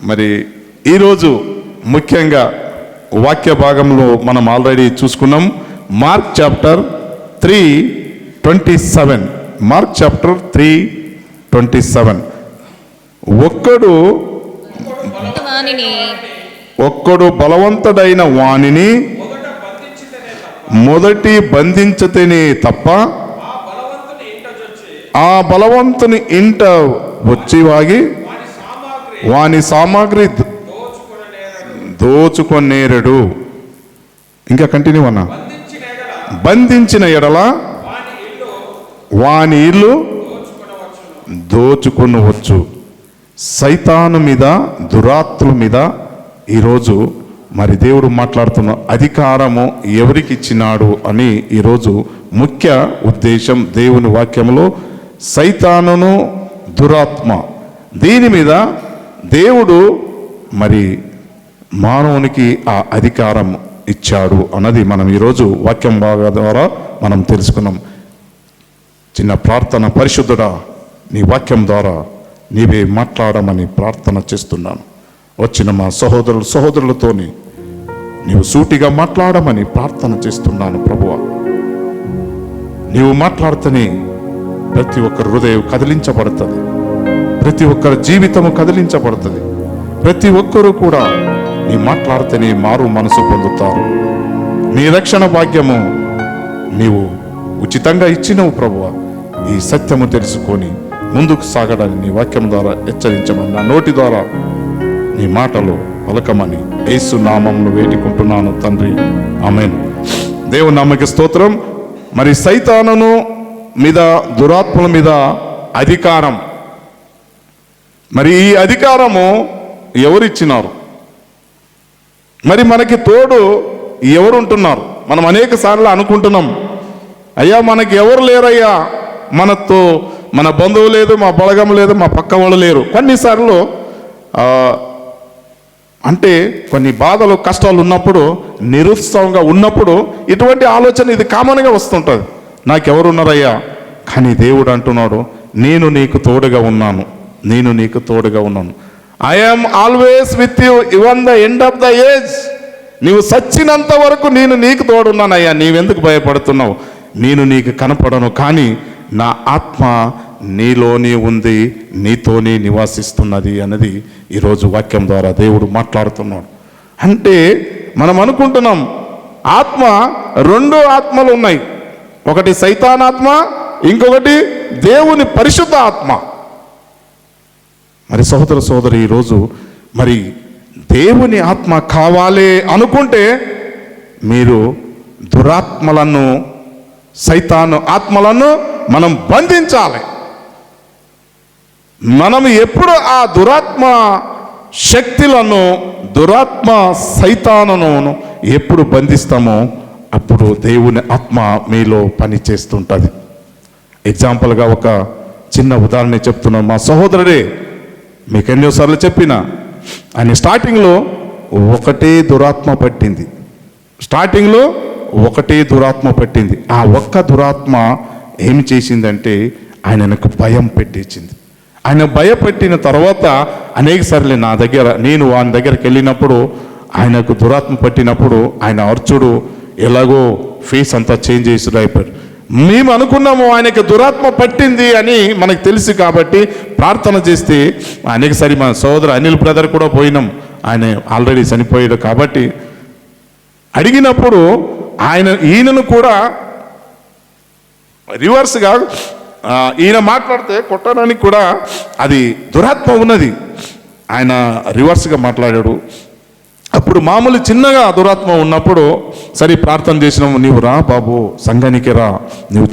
మరి ఈరోజు ముఖ్యంగా వాక్య భాగంలో మనం ఆల్రెడీ చూసుకున్నాం. Mark chapter 3:27. Mark chapter 3:27. ఒక్కడు బలవంతుడైన వానిని మొదటి బంధించితేనే తప్ప ఆ బలవంతుని ఇంట వచ్చి వాని సామాగ్రి దోచుకొనేరడు. ఇంకా కంటిన్యూ అన్నా. బంధించిన ఎడల వాని ఇల్లు దోచుకొనవచ్చు. సైతాను మీద, దురాత్తుల మీద ఈరోజు మరి దేవుడు మాట్లాడుతున్న అధికారము ఎవరికి ఇచ్చినాడు అని ఈరోజు ముఖ్య ఉద్దేశం. దేవుని వాక్యంలో సైతానును, దురాత్మ, దీని మీద దేవుడు మరి మానవునికి ఆ అధికారం ఇచ్చాడు అన్నది మనం ఈరోజు వాక్యం ద్వారా మనం తెలుసుకున్నాం. చిన్న ప్రార్థన. పరిశుద్ధుడా, నీ వాక్యం ద్వారా నీవే మాట్లాడమని ప్రార్థన చేస్తున్నాను. వచ్చిన మా సహోదరులతోని నీవు సూటిగా మాట్లాడమని ప్రార్థన చేస్తున్నాను. ప్రభువా, నీవు మాట్లాడితేనే ప్రతి ఒక్కరి హృదయం కదిలించబడుతుంది, ప్రతి ఒక్కరి జీవితము కదిలించబడుతుంది. ప్రతి ఒక్కరూ కూడా నీ మాట్లాడితేనే మారు మనసు పొందుతారు. నీ రక్షణ భాగ్యము నీవు ఉచితంగా ఇచ్చినవు ప్రభువా. ఈ సత్యము తెలుసుకొని ముందుకు సాగడాన్ని నీ వాక్యం ద్వారా హెచ్చరించమని, నా నోటి ద్వారా నీ మాటలు పలకమని యేసు నామమును వేడుకుంటున్నాను తండ్రి. ఆమేన్. దేవుని నామముకి స్తోత్రం. మరి సైతానును మీద, దురాత్మల మీద అధికారం, మరి ఈ అధికారము ఎవరిచ్చినారు? మరి మనకి తోడు ఎవరుంటున్నారు? మనం అనేక సార్లు అనుకుంటున్నాం, అయ్యా మనకి ఎవరు లేరయ్యా, మనతో మన బంధువు లేదు, మా బలగం లేదు, మా పక్క వాళ్ళు లేరు. కొన్నిసార్లు అంటే కొన్ని బాధలు, కష్టాలు ఉన్నప్పుడు, నిరుత్సాహంగా ఉన్నప్పుడు ఇటువంటి ఆలోచన ఇది కామన్గా వస్తుంటుంది. నాకెవరున్నారయ్యా? కానీ దేవుడు అంటున్నాడు, నేను నీకు తోడుగా ఉన్నాను, నేను నీకు తోడుగా ఉన్నాను. I am always with you even the end of the age. నీవు సచ్చినంత వరకు నేను నీకు తోడున్నానయ్యా, నీవెందుకు భయపడుతున్నావు? నేను నీకు కనపడను, కానీ నా ఆత్మ నీలోనే ఉంది, నీతోనే నివాసిస్తున్నది అన్నది ఈరోజు వాక్యం ద్వారా దేవుడు మాట్లాడుతున్నాడు. అంటే మనం అనుకుంటున్నాం ఆత్మ, రెండు ఆత్మలు ఉన్నాయి. ఒకటి సైతానాత్మ, ఇంకొకటి దేవుని పరిశుద్ధ ఆత్మ. మరి సోదరి ఈరోజు మరి దేవుని ఆత్మ కావాలి అనుకుంటే మీరు దురాత్మలను, సైతాను ఆత్మలను మనం బంధించాలి. మనం ఎప్పుడు ఆ దురాత్మ శక్తులను, దురాత్మ సైతానును ఎప్పుడు బంధిస్తామో అప్పుడు దేవుని ఆత్మ మీలో పని చేస్తుంటుంది. ఎగ్జాంపుల్గా ఒక చిన్న ఉదాహరణ చెప్తున్నాను. మా సహోదరుడే, మీకు ఎన్నోసార్లు చెప్పిన, ఆయన స్టార్టింగ్లో ఒకటే దురాత్మ పట్టింది. స్టార్టింగ్లో ఒకటే దురాత్మ పట్టింది. ఆ ఒక్క దురాత్మ ఏమి చేసిందంటే ఆయనకు భయం పెట్టించింది. ఆయన భయపెట్టిన తర్వాత అనేక సార్లు నేను ఆయన దగ్గరికి వెళ్ళినప్పుడు, ఆయనకు దురాత్మ పట్టినప్పుడు ఆయన అర్చుడు ఎలాగో ఫేస్ అంతా చేంజ్ చేసి అయిపోయాడు. మేము అనుకున్నాము ఆయనకు దురాత్మ పట్టింది అని మనకు తెలుసు కాబట్టి ప్రార్థన చేస్తే అనేకసారి మా సోదరు అనిల్ బ్రదర్ కూడా పోయినాం, ఆయన ఆల్రెడీ చనిపోయాడు కాబట్టి అడిగినప్పుడు ఈయనను కూడా రివర్స్గా ఈయన మాట్లాడితే కొట్టడానికి కూడా అది దురాత్మ ఉన్నది. ఆయన రివర్స్గా మాట్లాడాడు. అప్పుడు మామూలు చిన్నగా దురాత్మ ఉన్నప్పుడు సరే ప్రార్థన చేసినాము, నీవు రా బాబు, సంఘానికి రా, నువ్వు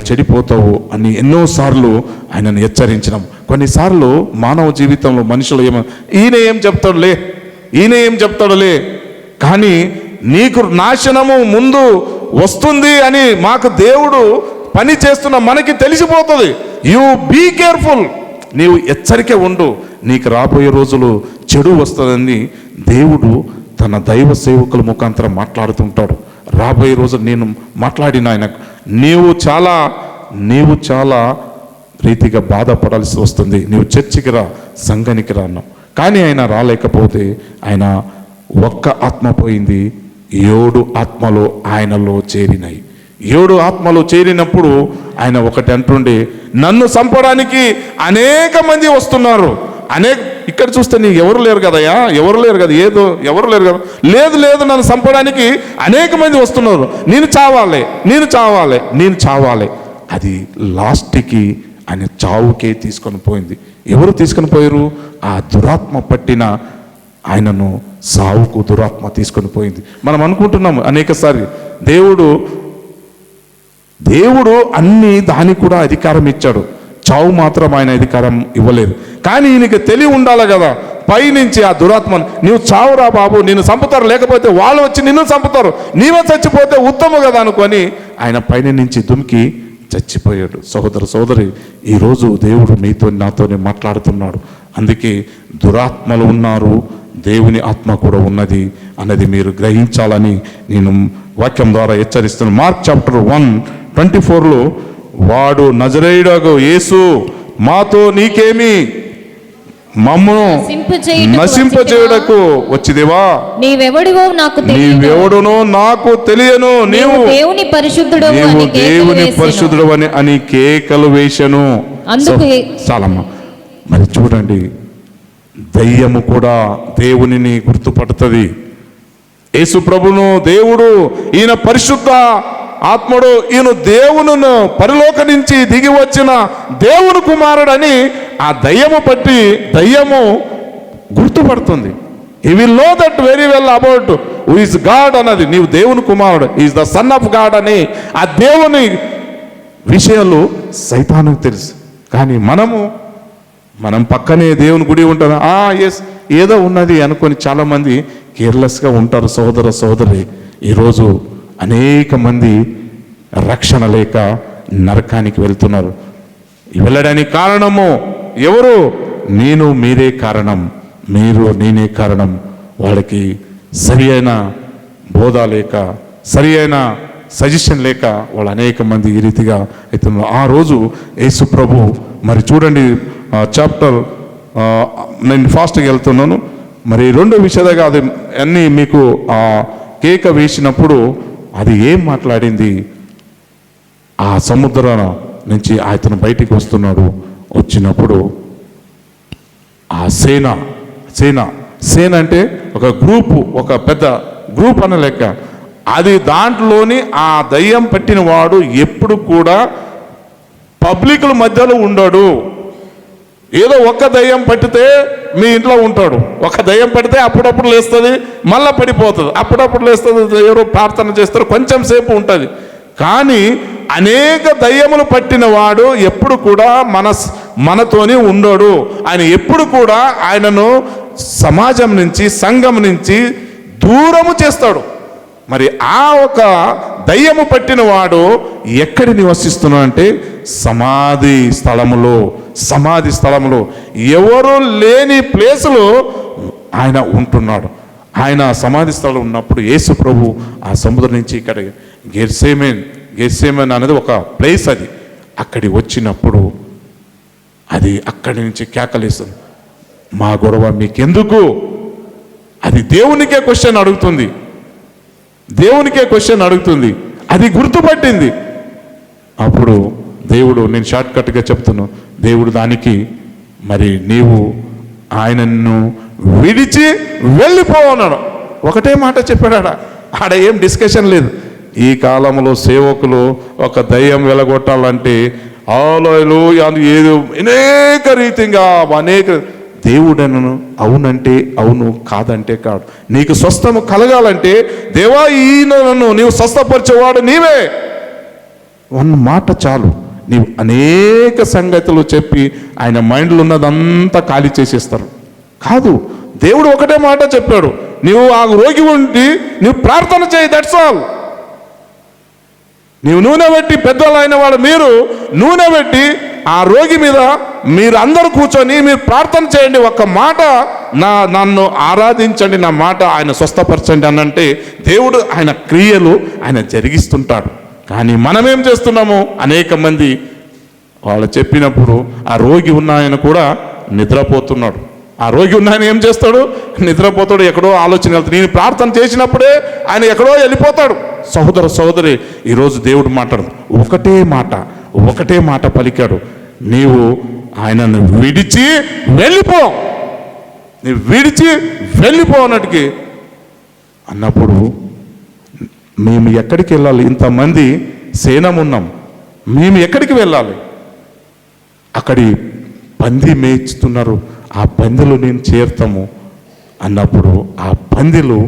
చెడిపోతావు అని ఎన్నోసార్లు ఆయనను హెచ్చరించినాం. కొన్నిసార్లు మానవ జీవితంలో మనుషులు ఈయన ఏం చెప్తాడులే కానీ నీకు నాశనము ముందు వస్తుంది అని మాకు దేవుడు పని చేస్తున్న మనకి తెలిసిపోతుంది. యు బీ కేర్ఫుల్, నీవు హెచ్చరిక ఉండు, నీకు రాబోయే రోజులు చెడు వస్తుందని దేవుడు తన దైవ సేవకుల ముఖాంతరం మాట్లాడుతుంటాడు. రాబోయే రోజు నేను మాట్లాడిన ఆయనకు నీవు చాలా రీతిగా బాధపడాల్సి వస్తుంది, నీవు చర్చికి రా, సంఘానికి రా అన్నాం. కానీ ఆయన రాలేకపోతే ఆయన ఒక్క ఆత్మ పోయింది, 7 ఆత్మలు ఆయనలో చేరినాయి. 7 ఆత్మలు చేరినప్పుడు ఆయన ఒకటి అంటుండే, నన్ను చంపడానికి అనేక మంది వస్తున్నారు. ఇక్కడ చూస్తే నీకు ఎవరు లేరు కదయ్యా, ఎవరు లేరు కదా, ఎవరు లేరు కదా, లేదు నన్ను చంపడానికి అనేక మంది వస్తున్నారు, నేను చావాలి. అది లాస్ట్కి ఆయన చావుకే తీసుకొని పోయింది. ఎవరు తీసుకొని పోయారు? ఆ దురాత్మ పట్టిన ఆయనను సావుకు దురాత్మ తీసుకొని పోయింది. మనం అనుకుంటున్నాము అనేకసారి దేవుడు అన్ని దానికి కూడా అధికారం ఇచ్చాడు, చావు మాత్రం ఆయన అధికారం ఇవ్వలేదు. కానీ ఈయనకి తెలివి ఉండాలి కదా, పైనుంచి ఆ దురాత్మ, నీవు చావురా బాబు, నిన్ను చంపుతారు, లేకపోతే వాళ్ళు వచ్చి నిన్ను చంపుతారు, నీవే చచ్చిపోతే ఉత్తమం కదా అనుకొని ఆయన పైన నుంచి దుమికి చచ్చిపోయాడు. సోదరి, ఈరోజు దేవుడు మీతో నాతోనే మాట్లాడుతున్నాడు. అందుకే దురాత్మలు ఉన్నారు, దేవుని ఆత్మ కూడా ఉన్నది అన్నది మీరు గ్రహించాలని నేను వాక్యం ద్వారా హెచ్చరిస్తున్నాను. మార్క్ చాప్టర్ 1:24 వాడు నజరేయుడగు యేసు మాతో నీకేమి, మమ్మను నశింపచేయుటకు వచ్చిదివా, నీవెవడునో నాకు తెలియను, నీవు దేవుని పరిశుద్ధుడు అని కేకలు వేసెను. చాలమ్మా. మరి చూడండి, దయ్యము కూడా దేవునిని గుర్తుపడుతుంది. యేసు ప్రభును దేవుడు, ఈయన పరిశుద్ధ ఆత్ముడు, ఈయన దేవుని పరలోక నుంచి దిగి వచ్చిన దేవుని కుమారుడని ఆ దయ్యము గుర్తుపడుతుంది. He will know that very well about who is God అన్నది. నీవు దేవుని కుమారుడు, is the son of God అని ఆ దేవుని విషయాలు సైతానికి తెలుసు. కానీ మనం పక్కనే దేవుని గుడి ఉంటుంది, ఎస్ ఏదో ఉన్నది అనుకొని చాలామంది కేర్లెస్గా ఉంటారు. సోదరి, ఈరోజు అనేక మంది రక్షణ లేక నరకానికి వెళ్తున్నారు. వెళ్ళడానికి కారణము ఎవరు? మీరే కారణం, నేనే కారణం. వాళ్ళకి సరి అయిన బోధ లేక, సరి అయిన సజెషన్ లేక వాళ్ళు అనేక మంది ఈ రీతిగా అవుతున్నారు. ఆ రోజు యేసు ప్రభు, మరి చూడండి చాప్టర్, నేను ఫాస్ట్గా వెళ్తున్నాను, మరి 2 విషయాలుగా అది అన్నీ మీకు కేక వేసినప్పుడు అది ఏం మాట్లాడింది? ఆ సముద్రం నుంచి అతను బయటికి వచ్చినప్పుడు ఆ సేన అంటే ఒక గ్రూపు, ఒక పెద్ద గ్రూప్ అన్న లెక్క. అది దాంట్లోని ఆ దయ్యం పట్టిన వాడు ఎప్పుడు కూడా పబ్లిక్ల మధ్యలో ఉండడు. ఏదో ఒక్క దయ్యం పట్టితే మీ ఇంట్లో ఉంటాడు, ఒక దయ్యం పడితే అప్పుడప్పుడు లేస్తుంది, మళ్ళీ పడిపోతుంది, అప్పుడప్పుడు లేస్తుంది, ఎవరో ప్రార్థన చేస్తారు, కొంచెం సేపు ఉంటుంది. కానీ అనేక దయ్యములు పట్టిన వాడు ఎప్పుడు కూడా మనతోని ఉండడు. ఆయన ఎప్పుడు కూడా ఆయనను సమాజం నుంచి, సంఘం నుంచి దూరము చేస్తాడు. మరి ఆ ఒక దయ్యము పట్టిన వాడు ఎక్కడ నివసిస్తున్నాడు అంటే సమాధి స్థలములో ఎవరు లేని ప్లేసులో ఆయన ఉంటున్నాడు. ఆయన సమాధి స్థలం ఉన్నప్పుడు యేసు ప్రభు ఆ సముద్రం నుంచి ఇక్కడ గెత్సేమన్ అనేది ఒక ప్లేస్, అది అక్కడి వచ్చినప్పుడు అది అక్కడి నుంచి కేకలేస్తుంది, మా గొడవ మీకెందుకు? అది దేవునికే క్వశ్చన్ అడుగుతుంది, అది గుర్తుపట్టింది. అప్పుడు దేవుడు, నేను షార్ట్ కట్గా చెప్తున్నాను, దేవుడు దానికి, మరి నీవు ఆయనను విడిచి వెళ్ళిపోవన్నాడు. ఒకటే మాట చెప్పాడు. ఆడ ఏం డిస్కషన్ లేదు. ఈ కాలంలో సేవకులు ఒక దయ్యం వెలగొట్టాలంటే ఆలయాలు ఏదో అనేక రీతిగా దేవుడను అవునంటే అవును, కాదంటే కాదు. నీకు స్వస్థము కలగాలంటే దేవా ఈయనను నీవు స్వస్థపరిచేవాడు నీవే, 1 మాట చాలు. నీవు అనేక సంగతులు చెప్పి ఆయన మైండ్లో ఉన్నదంతా ఖాళీ చేసేస్తారు. కాదు, దేవుడు ఒకటే మాట చెప్పాడు, నీవు ఆ రోగి ఉండి నీవు ప్రార్థన చేయి, దట్స్ ఆల్. నీవు నూనె పెట్టి, పెద్దవాళ్ళు అయిన వాడు మీరు నూనె పెట్టి ఆ రోగి మీద మీరు అందరూ కూర్చొని మీరు ప్రార్థన చేయండి, ఒక్క మాట నన్ను ఆరాధించండి, నా మాట ఆయన స్వస్థపరచండి అనంటే దేవుడు ఆయన క్రియలు ఆయన జరిగిస్తుంటాడు. కానీ మనమేం చేస్తున్నాము? అనేక మంది వాళ్ళు చెప్పినప్పుడు ఆ రోగి ఉన్న ఆయన కూడా నిద్రపోతున్నాడు. ఆ రోగి ఉన్న ఆయన ఏం చేస్తాడు? నిద్రపోతాడు, ఎక్కడో ఆలోచన వెళ్తాడు. నేను ప్రార్థన చేసినప్పుడే ఆయన ఎక్కడో వెళ్ళిపోతాడు. సహోదర సహోదరి, ఈరోజు దేవుడు మాట్లాడు, ఒకటే మాట పలికాడు, నీవు ఆయనను విడిచి వెళ్ళిపో, నీవు విడిచి వెళ్ళిపో అన్నట్టుకి అన్నప్పుడు మేము ఎక్కడికి వెళ్ళాలి? ఇంతమంది సేనం ఉన్నాం, మేము ఎక్కడికి వెళ్ళాలి? అక్కడి పంది మేయిస్తున్నారు, ఆ పందిలో నేను చేరుతాము అన్నప్పుడు ఆ పందిలు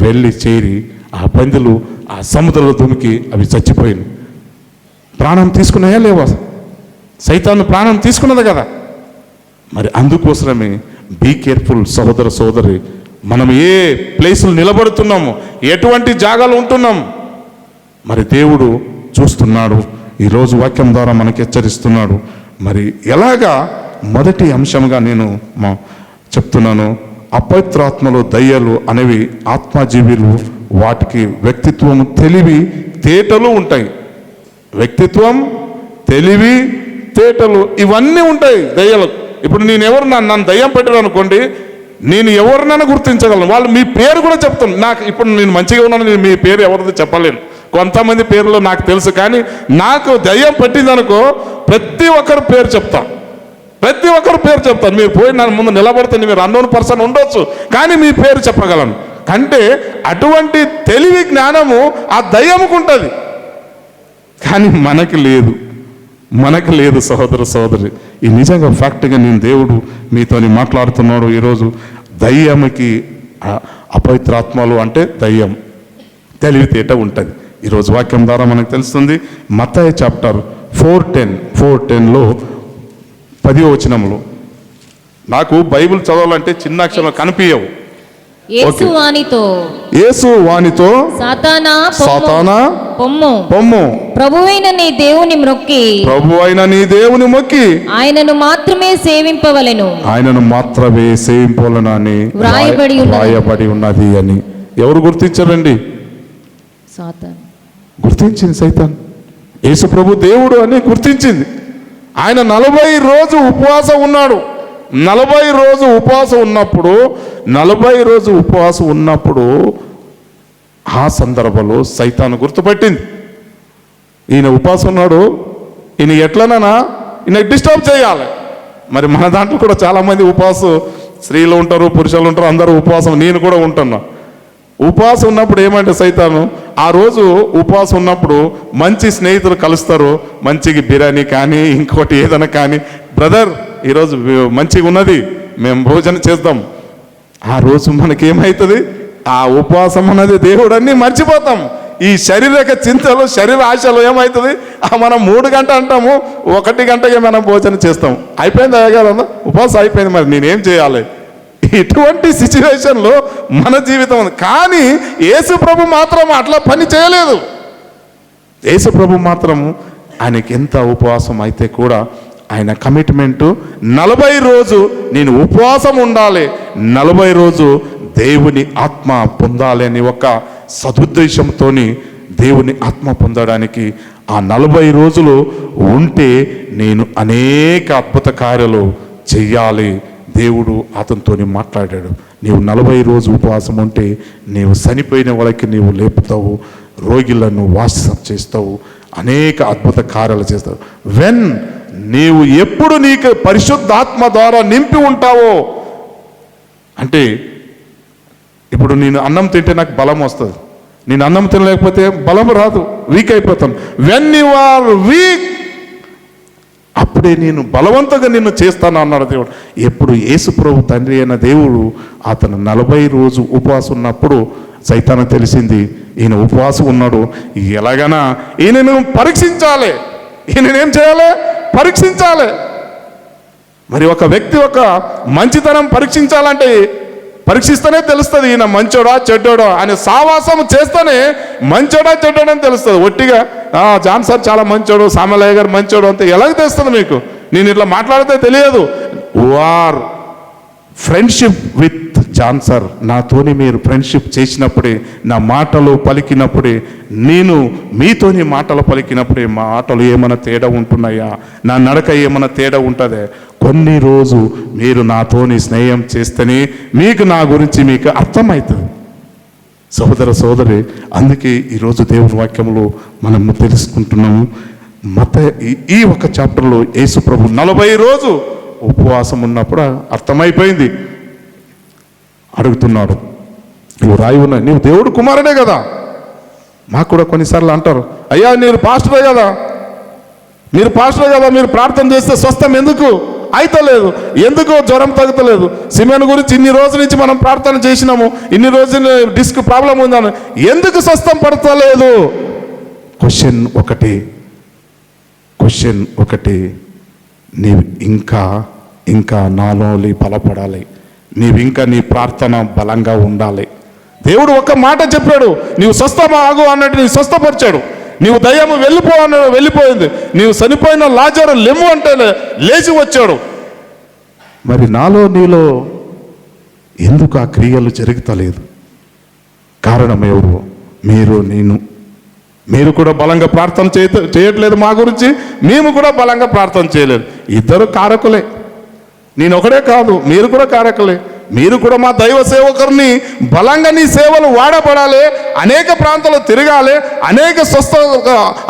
వెళ్ళి చేరి ఆ పందిలు ఆ సముద్రంలో దుమికి అవి చచ్చిపోయింది. ప్రాణం తీసుకున్నాయా లేవా? సైతాను ప్రాణం తీసుకున్నది కదా. మరి అందుకోసమే బీ కేర్ఫుల్ సహోదర సోదరి, మనం ఏ ప్లేసులు నిలబడుతున్నాము, ఎటువంటి జాగాలు ఉంటున్నాం, మరి దేవుడు చూస్తున్నాడు. ఈరోజు వాక్యం ద్వారా మనకి హెచ్చరిస్తున్నాడు. మరి ఎలాగా? మొదటి అంశంగా నేను చెప్తున్నాను, అపవిత్రాత్మలు దయ్యాలు అనేవి ఆత్మజీవులు. వాటికి వ్యక్తిత్వం, తెలివి, తేటలు ఉంటాయి. వ్యక్తిత్వం, తెలివి, తేటలు ఇవన్నీ ఉంటాయి దయ్యాలు. ఇప్పుడు నేను ఎవరు, నన్ను దయ్యం పెట్టారు అనుకోండి, నేను ఎవరినైనా గుర్తించగలను. వాళ్ళు మీ పేరు కూడా చెప్తాను. నాకు ఇప్పుడు నేను మంచిగా ఉన్నాను, నేను మీ పేరు ఎవరిది చెప్పలేను. కొంతమంది పేర్లు నాకు తెలుసు, కానీ నాకు దయ్యం పట్టిందనుకో ప్రతి ఒక్కరి పేరు చెప్తాను. మీరు పోయి నన్ను ముందు నిలబడితే మీరు అన్నోన్ పర్సన్ ఉండొచ్చు, కానీ మీ పేరు చెప్పగలను. అంటే అటువంటి తెలివి, జ్ఞానము ఆ దయ్యముకు ఉంటుంది, కానీ మనకి లేదు సహోదర సహోదరి. ఈ నిజంగా ఫ్యాక్ట్గా నేను దేవుడు మీతోని మాట్లాడుతున్నాడు ఈరోజు. దయ్యముకి అపవిత్రాత్మలు అంటే దయ్యం, తెలివితేట ఉంటుంది. ఈరోజు వాక్యం ద్వారా మనకు తెలుస్తుంది. మత్తయి చాప్టర్ 4:10లో 10వ వచనంలో, నాకు బైబిల్ చదవాలంటే చిన్న అక్షరం కనిపించవు. యేసు వానితో సాతానా పొమ్ము, ప్రభువైన నీ దేవుని మొక్కి ఆయనను మాత్రమే సేవింపవలెను అని వ్రాయబడి ఉన్నది అని. ఎవరు గుర్తించారండి? గుర్తించింది సైతాన్. యేసు ప్రభు దేవుడు అని గుర్తించింది. ఆయన 40 రోజు ఉపవాసం ఉన్నాడు. 40 రోజు ఉపవాసం ఉన్నప్పుడు ఆ సందర్భంలో సైతాను గుర్తుపట్టింది. ఈయన ఉపవాసం ఉన్నాడు, ఈయన ఎట్లనైనా ఈయన డిస్టర్బ్ చేయాలి. మరి మన దాంట్లో కూడా చాలామంది ఉపవాసం, స్త్రీలు ఉంటారు, పురుషులు ఉంటారు, అందరూ ఉపవాసం. నేను కూడా ఉంటున్నా. ఉపవాసం ఉన్నప్పుడు ఏమంటే సైతాను, ఆ రోజు ఉపవాసం ఉన్నప్పుడు మంచి స్నేహితులు కలుస్తారు, మంచిగా బిర్యానీ కానీ ఇంకోటి ఏదైనా కానీ, బ్రదర్ ఈరోజు మంచిగా ఉన్నది, మేము భోజనం చేద్దాం. ఆ రోజు మనకేమవుతుంది? ఆ ఉపవాసం అన్నది దేవుడు అన్నీ మర్చిపోతాం. ఈ శారీరక చింతలు, శరీర ఆశలు ఏమవుతుంది? మనం 3 గంటలు అంటాము, 1 గంటకే మనం భోజనం చేస్తాం. అయిపోయింది అయ్యగారు, ఉపవాసం అయిపోయింది, మరి నేనేం చేయాలి? ఇటువంటి సిచ్యువేషన్లో మన జీవితం ఉంది. కానీ యేసు ప్రభు మాత్రం అట్లా పని చేయలేదు. యేసు ప్రభు మాత్రం ఆయనకి ఎంత ఉపవాసం అయితే కూడా ఆయన కమిట్మెంటు 40 రోజు నేను ఉపవాసం ఉండాలి, 40 రోజు దేవుని ఆత్మ పొందాలి అని ఒక సదుద్దేశంతో దేవుని ఆత్మ పొందడానికి ఆ 40 రోజులు ఉంటే నేను అనేక అద్భుత కార్యాలు చెయ్యాలి. దేవుడు అతనితో మాట్లాడాడు. నీవు 40 రోజు ఉపవాసం ఉంటే నీవు చనిపోయిన వాళ్ళకి నీవు లేపుతావు, రోగిలను వాసం చేస్తావు, అనేక అద్భుత కార్యాలు చేస్తావు. నీవు ఎప్పుడు నీకు పరిశుద్ధాత్మ ద్వారా నింపి ఉంటావో, అంటే ఇప్పుడు నేను అన్నం తింటే నాకు బలం వస్తుంది, నేను అన్నం తినలేకపోతే బలం రాదు, వీక్ అయిపోతాను. వెన్ యు ఆర్ వీక్, అప్పుడే నేను బలవంతంగా నిన్ను చేస్తాను అన్నాడు దేవుడు. ఎప్పుడు యేసు ప్రభు తండ్రి అయిన దేవుడు అతను 40 రోజు ఉపవాసం ఉన్నప్పుడు సైతాను తెలిసింది, ఈయన ఉపవాసం ఉన్నాడు, ఎలాగైనా ఈయనను పరీక్షించాలి, ఈయననేం చేయాలి? పరీక్షించాలి. మరి ఒక వ్యక్తి ఒక మంచితనం పరీక్షించాలంటే పరీక్షిస్తేనే తెలుస్తుంది ఈయన మంచోడా చెడ్డోడా అని. సావాసం చేస్తేనే మంచోడా చెడ్డోడా అని తెలుస్తుంది. ఒట్టిగా జాన్ సార్ చాలా మంచోడు, సామలయ్య గారు మంచోడు అంతే ఎలాగ తెలుస్తుంది మీకు? నేను ఇట్లా మాట్లాడితే తెలియదు. War friendship with John sir, నాతోని మీరు ఫ్రెండ్షిప్ చేసినప్పుడే, నా మాటలు పలికినప్పుడే, నేను మీతోని మాటలు పలికినప్పుడే మా మాటలు ఏమైనా తేడా ఉంటున్నాయా, నా నడక ఏమైనా తేడా ఉంటుందే, కొన్ని రోజు మీరు నాతోని స్నేహం చేస్తేనే మీకు నా గురించి మీకు అర్థమవుతుంది. సహోదర సోదరి, అందుకే ఈరోజు దేవుని వాక్యంలో మనము తెలుసుకుంటున్నాము. ఈ ఒక చాప్టర్లో యేసు ప్రభు 40 రోజు ఉపవాసం ఉన్నప్పుడు అర్థమైపోయింది. అడుగుతున్నాడు, నువ్వు రాయి ఉన్నా, నీవు దేవుడు కుమారుడే కదా. మాకు కూడా కొన్నిసార్లు అంటారు, అయ్యా మీరు పాస్టరే కదా, మీరు ప్రార్థన చేస్తే స్వస్థం ఎందుకు అయితలేదు, ఎందుకు జ్వరం తగ్గుతలేదు, సిమెన్ గురించి ఇన్ని రోజుల నుంచి మనం ప్రార్థన చేసినాము, ఇన్ని రోజులు డిస్క్ ప్రాబ్లం ఉందని ఎందుకు స్వస్థం పడతలేదు? క్వశ్చన్ ఒకటి, నీవు ఇంకా నాలో బలపడాలి, నీవు ఇంకా నీ ప్రార్థన బలంగా ఉండాలి. దేవుడు ఒక్క మాట చెప్పాడు, నీవు స్వస్థమాగు అన్నట్టు నీవు స్వస్థపరిచాడు. నీవు దయ్యము వెళ్ళిపో అన్నాడు, వెళ్ళిపోయింది. నీవు చనిపోయిన లాజరు లెమ్ము అంటే లేచి వచ్చాడు. మరి నాలో నీలో ఎందుకు ఆ క్రియలు జరుగుతలేదు? కారణం ఎవరు? మీరు కూడా బలంగా ప్రార్థన చేయట్లేదు మా గురించి, మేము కూడా బలంగా ప్రార్థన చేయలేదు. ఇద్దరు కారకులే. నేను ఒకడే కాదు, మీరు కూడా కారకులే. మీరు కూడా మా దైవ సేవకుడిని బలంగా నీ సేవలు వాడబడాలి, అనేక ప్రాంతాలు తిరగాలి, అనేక స్వస్థ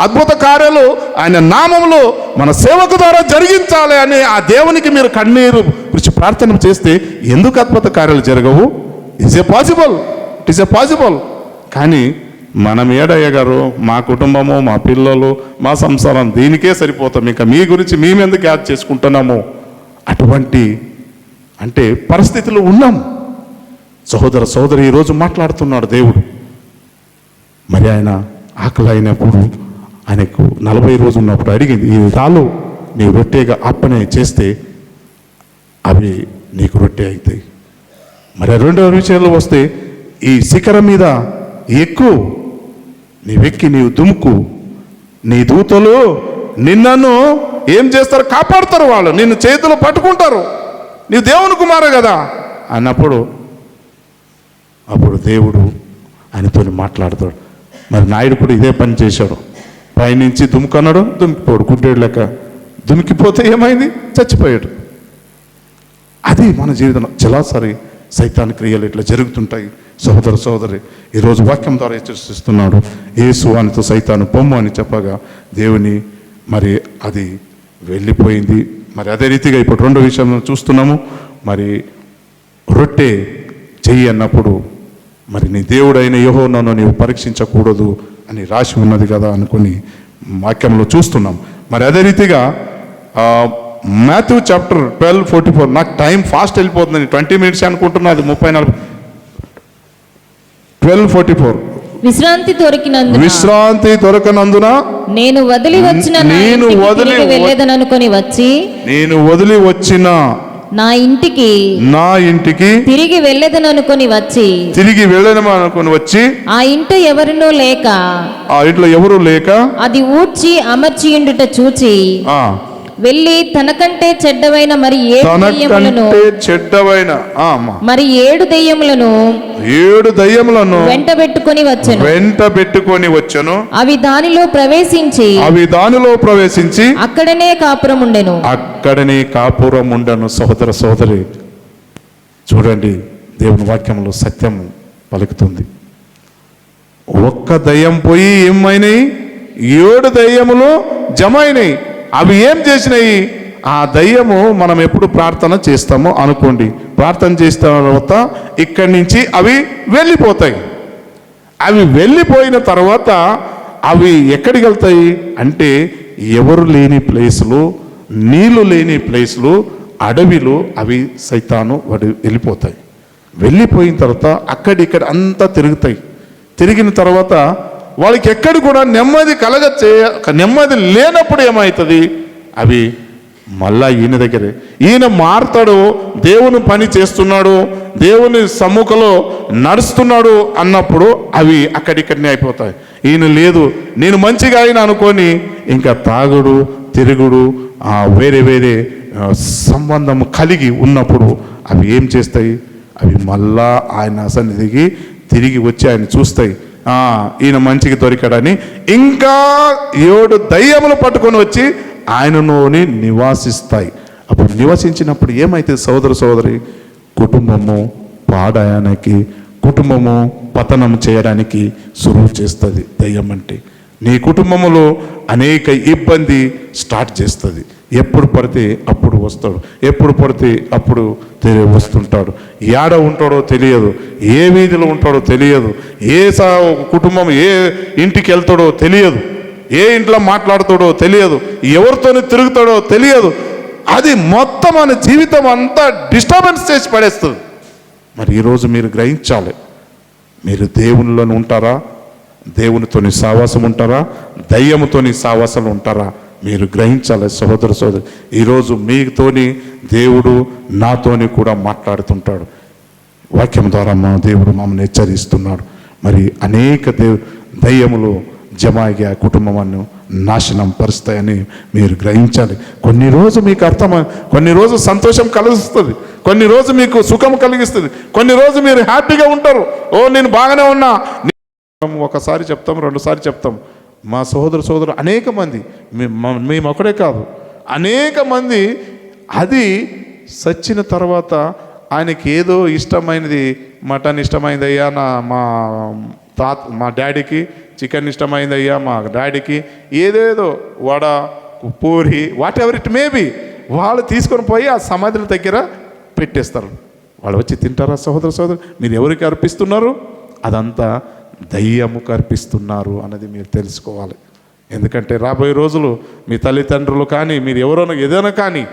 అద్భుత కార్యాలు ఆయన నామములు మన సేవకు ద్వారా జరిగించాలి అని ఆ దేవునికి మీరు కన్నీరు విడిచి ప్రార్థన చేస్తే ఎందుకు అద్భుత కార్యాలు జరగవు? It is a possible. కానీ మనం ఏడయ్య గారు, మా కుటుంబము, మా పిల్లలు, మా సంసారం దీనికే సరిపోతాం, ఇంకా మీ గురించి మేమెందుకు యాద్ చేసుకుంటున్నాము? అటువంటి పరిస్థితులు ఉన్నాం. సహోదర సోదరి, ఈరోజు మాట్లాడుతున్నాడు దేవుడు. మరి ఆయన ఆకలి అయినప్పుడు ఆయనకు 40 రోజులు ఉన్నప్పుడు అడిగింది, ఈ రాళ్ళు నీ రొట్టెగా అప్పనే చేస్తే అవి నీకు రొట్టె అవుతాయి. మరి రెండవ విషయంలో వస్తే, ఈ శిఖరం మీద ఎక్కువ నీవెక్కి నీవు దుముకు, నీ దూతలు నిన్నను ఏం చేస్తారు? కాపాడుతారు. వాళ్ళు నిన్ను చేతులు పట్టుకుంటారు, నీవు దేవుని కుమారు కదా అన్నప్పుడు దేవుడు ఆయనతో మాట్లాడతాడు. మరి నాయుడు కూడా ఇదే పని చేశాడు. పైనుంచి దుముకన్నాడు, దుమికిపోడు, గుడ్డేడు లెక్క దుమికిపోతే ఏమైంది? చచ్చిపోయాడు. అది మన జీవితంలో చాలాసారి సైతాన్ క్రియలు ఇట్లా జరుగుతుంటాయి. సహోదర సోదరి, ఈరోజు వాక్యం ద్వారా హెచ్చరిస్తున్నాడు. యేసు వానితో సైతాను పొమ్ము అని చెప్పగా దేవుని మరి అది వెళ్ళిపోయింది. మరి అదే రీతిగా ఇప్పుడు రెండో విషయం చూస్తున్నాము. మరి రొట్టె చెయ్యి అన్నప్పుడు మరి నీ దేవుడైన యెహోవాను నీవు పరీక్షించకూడదు అని రాసి ఉన్నది కదా అనుకుని వాక్యంలో చూస్తున్నాం. మరి అదే రీతిగా మాథ్యూ చాప్టర్ 12:44, నాకు టైం ఫాస్ట్ వెళ్ళిపోతుంది, 20 minutes అనుకుంటున్నా, అది 30-40. 12:44, విశ్రాంతి దొరకనందున నేను వదిలి వచ్చిన నా ఇంటికి తిరిగి వెళ్ళదననుకొని వచ్చి ఆ ఇంట్లో ఎవరు లేక అది ఊడ్చి అమర్చియుండుట చూచి వెళ్ళి తనకంటే చెడ్డవైన మరి 7 దెయ్యములను వెంట పెట్టుకొని వచ్చెను. అవి దానిలో ప్రవేశించి అక్కడనే కాపురం ఉండెను. సహోదర సోదరి, చూడండి, దేవుని వాక్యంలో సత్యం పలుకుతుంది. ఒక్క దయ్యం పోయి ఏమైనాయి? 7 దయ్యములు జమ అయినాయి. అవి ఏం చేసినాయి? ఆ దయ్యము మనం ఎప్పుడు ప్రార్థన చేస్తామో అనుకోండి, ప్రార్థన చేసిన తర్వాత ఇక్కడి నుంచి అవి వెళ్ళిపోతాయి. అవి వెళ్ళిపోయిన తర్వాత అవి ఎక్కడికి వెళ్తాయి అంటే, ఎవరు లేని ప్లేసులు, నీళ్లు లేని ప్లేసులు, అడవిలో అవి సైతాను వెళ్ళిపోతాయి. వెళ్ళిపోయిన తర్వాత అక్కడిక్కడ అంతా తిరుగుతాయి. తిరిగిన తర్వాత వాళ్ళకి ఎక్కడ కూడా నెమ్మది లేనప్పుడు ఏమవుతుంది? అవి మళ్ళా ఈయన దగ్గరే, ఈయన మారుతాడు, దేవుని పని చేస్తున్నాడు, దేవుని సమ్ముఖంలో నడుస్తున్నాడు అన్నప్పుడు అవి అక్కడిక్కడనే అయిపోతాయి. ఈయన లేదు, నేను మంచిగా అయినా అనుకొని ఇంకా తాగుడు, తిరుగుడు, వేరే సంబంధం కలిగి ఉన్నప్పుడు అవి ఏం చేస్తాయి? అవి మళ్ళా ఆయన సన్నిధికి తిరిగి వచ్చి ఆయన చూస్తాయి. ఈయన మంచిగా దొరికాడని ఇంకా 7 దయ్యములు పట్టుకొని వచ్చి ఆయనలోని నివాసిస్తాయి. అప్పుడు నివసించినప్పుడు ఏమైతే సోదర సోదరి, కుటుంబము పాడడానికి, కుటుంబము పతనం చేయడానికి సులువు చేస్తుంది దయ్యం అంటే. నీ కుటుంబములో అనేక ఇబ్బంది స్టార్ట్ చేస్తుంది. ఎప్పుడు పడితే అప్పుడు వస్తాడు, ఎప్పుడు పడితే అప్పుడు వస్తుంటాడు. ఏడ ఉంటాడో తెలియదు, ఏ వీధిలో ఉంటాడో తెలియదు, కుటుంబం ఏ ఇంటికి వెళ్తాడో తెలియదు, ఏ ఇంట్లో మాట్లాడుతాడో తెలియదు, ఎవరితోని తిరుగుతాడో తెలియదు. అది మొత్తం మన జీవితం అంతా డిస్టర్బెన్స్ చేసి పడేస్తుంది. మరి ఈరోజు మీరు గ్రహించాలి, మీరు దేవునిలోనే ఉంటారా, దేవునితోని సావాసం ఉంటారా, దయ్యముతోని సావాసం ఉంటారా? మీరు గ్రహించాలి సహోదర సోదరి. ఈరోజు మీతోని దేవుడు నాతోని కూడా మాట్లాడుతుంటాడు. వాక్యం ద్వారా మా దేవుడు మమ్మల్ని హెచ్చరిస్తున్నాడు. మరి అనేక దయ్యములు జమాయిగా కుటుంబాన్ని నాశనం పరుస్తాయని మీరు గ్రహించాలి. కొన్ని రోజు మీకు కొన్ని రోజు సంతోషం కలిగిస్తుంది, కొన్ని రోజు మీకు సుఖం కలిగిస్తుంది, కొన్ని రోజు మీరు హ్యాపీగా ఉంటారు. ఓ నేను బాగానే ఉన్నా. ఒకసారి చెప్తాం, రెండుసారి చెప్తాం. మా సోదరు అనేక మంది, మేము ఒకడే కాదు, అనేక మంది అది సచ్చిన తర్వాత ఆయనకి ఏదో ఇష్టమైనది, మటన్ ఇష్టమైంది అయ్యా మా డాడీకి, చికెన్ ఇష్టమైంది అయ్యా మా డాడీకి, ఏదేదో vada puri what ever it maybe వాళ్ళు తీసుకొని పోయి ఆ సమాధుల దగ్గర పెట్టేస్తారు. వాళ్ళు వచ్చి తింటారా సోదరు? మీరు ఎవరికి అర్పిస్తున్నారు? అదంతా దయ్యముకు అర్పిస్తున్నారు అన్నది మీరు తెలుసుకోవాలి. ఎందుకంటే రాబోయే రోజులు మీ తల్లిదండ్రులు కానీ మీరు ఎవరైనా ఏదైనా కానీ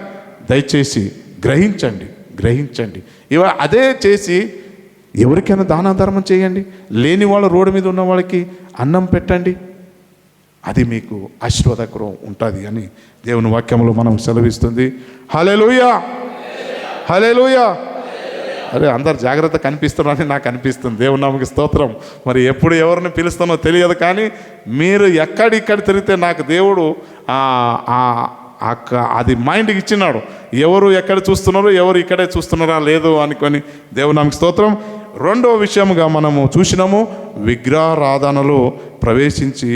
దయచేసి గ్రహించండి. అదే చేసి ఎవరికైనా దాన ధర్మం చేయండి, లేని వాళ్ళు రోడ్డు మీద ఉన్న వాళ్ళకి అన్నం పెట్టండి. అది మీకు ఆశీర్వాదకరం ఉంటుంది అని దేవుని వాక్యంలో మనం సెలవిస్తుంది. హల్లెలూయా, హల్లెలూయా. అరే అందరు జాగ్రత్త కనిపిస్తున్నారని నాకు అనిపిస్తుంది. దేవుని నామముకి స్తోత్రం. మరి ఎప్పుడు ఎవరిని పిలుస్తానో తెలియదు, కానీ మీరు ఎక్కడిక్కడ తిరిగితే నాకు దేవుడు అది మైండ్కి ఇచ్చినాడు. ఎవరు ఎక్కడ చూస్తున్నారో, ఎవరు ఇక్కడే చూస్తున్నారా లేదు అనుకొని దేవుని నామముకి స్తోత్రం. రెండవ విషయముగా మనము చూసినాము, విగ్రహారాధనలో ప్రవేశించి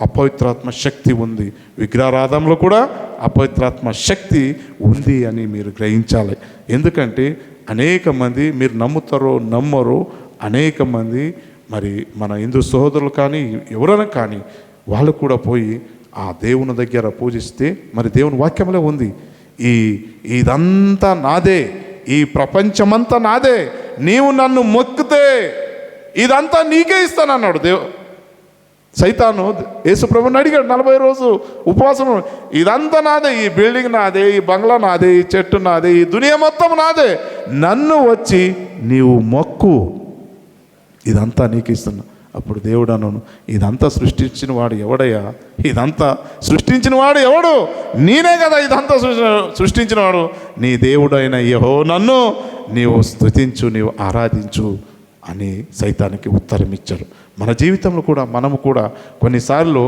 అపవిత్రాత్మ శక్తి ఉంది. విగ్రహారాధనలో కూడా అపవిత్రాత్మ శక్తి ఉంది అని మీరు గ్రహించాలి. ఎందుకంటే అనేక మంది, మీరు నమ్ముతారో నమ్మరో, అనేక మంది మరి మన హిందూ సహోదరులు కానీ ఎవరైనా కానీ వాళ్ళు కూడా పోయి ఆ దేవుని దగ్గర పూజిస్తే, మరి దేవుని వాక్యంలో ఉంది, ఇదంతా నాదే, ఈ ప్రపంచమంతా నాదే, నీవు నన్ను మొక్కితే ఇదంతా నీకే ఇస్తానన్నాడు సైతాను యేసుప్రభుని అడిగాడు 40 రోజు ఉపవాసం. ఇదంతా నాదే, ఈ బిల్డింగ్ నాదే, ఈ బంగ్లా నాదే, ఈ చెట్టు నాదే, ఈ దునియా మొత్తం నాదే, నన్ను వచ్చి నీవు మొక్కు, ఇదంతా నీకు ఇస్తున్నా. అప్పుడు దేవుడు అన్నాను, ఇదంతా సృష్టించిన వాడు ఎవడయ్యా? ఇదంతా సృష్టించిన వాడు ఎవడు? నేనే కదా ఇదంతా సృష్టించిన వాడు. నీ దేవుడైన యెహోవా నన్ను నీవు స్తుతించు, నీవు ఆరాధించు అని సైతానికి ఉత్తరం ఇచ్చారు. మన జీవితంలో కూడా మనము కూడా కొన్నిసార్లు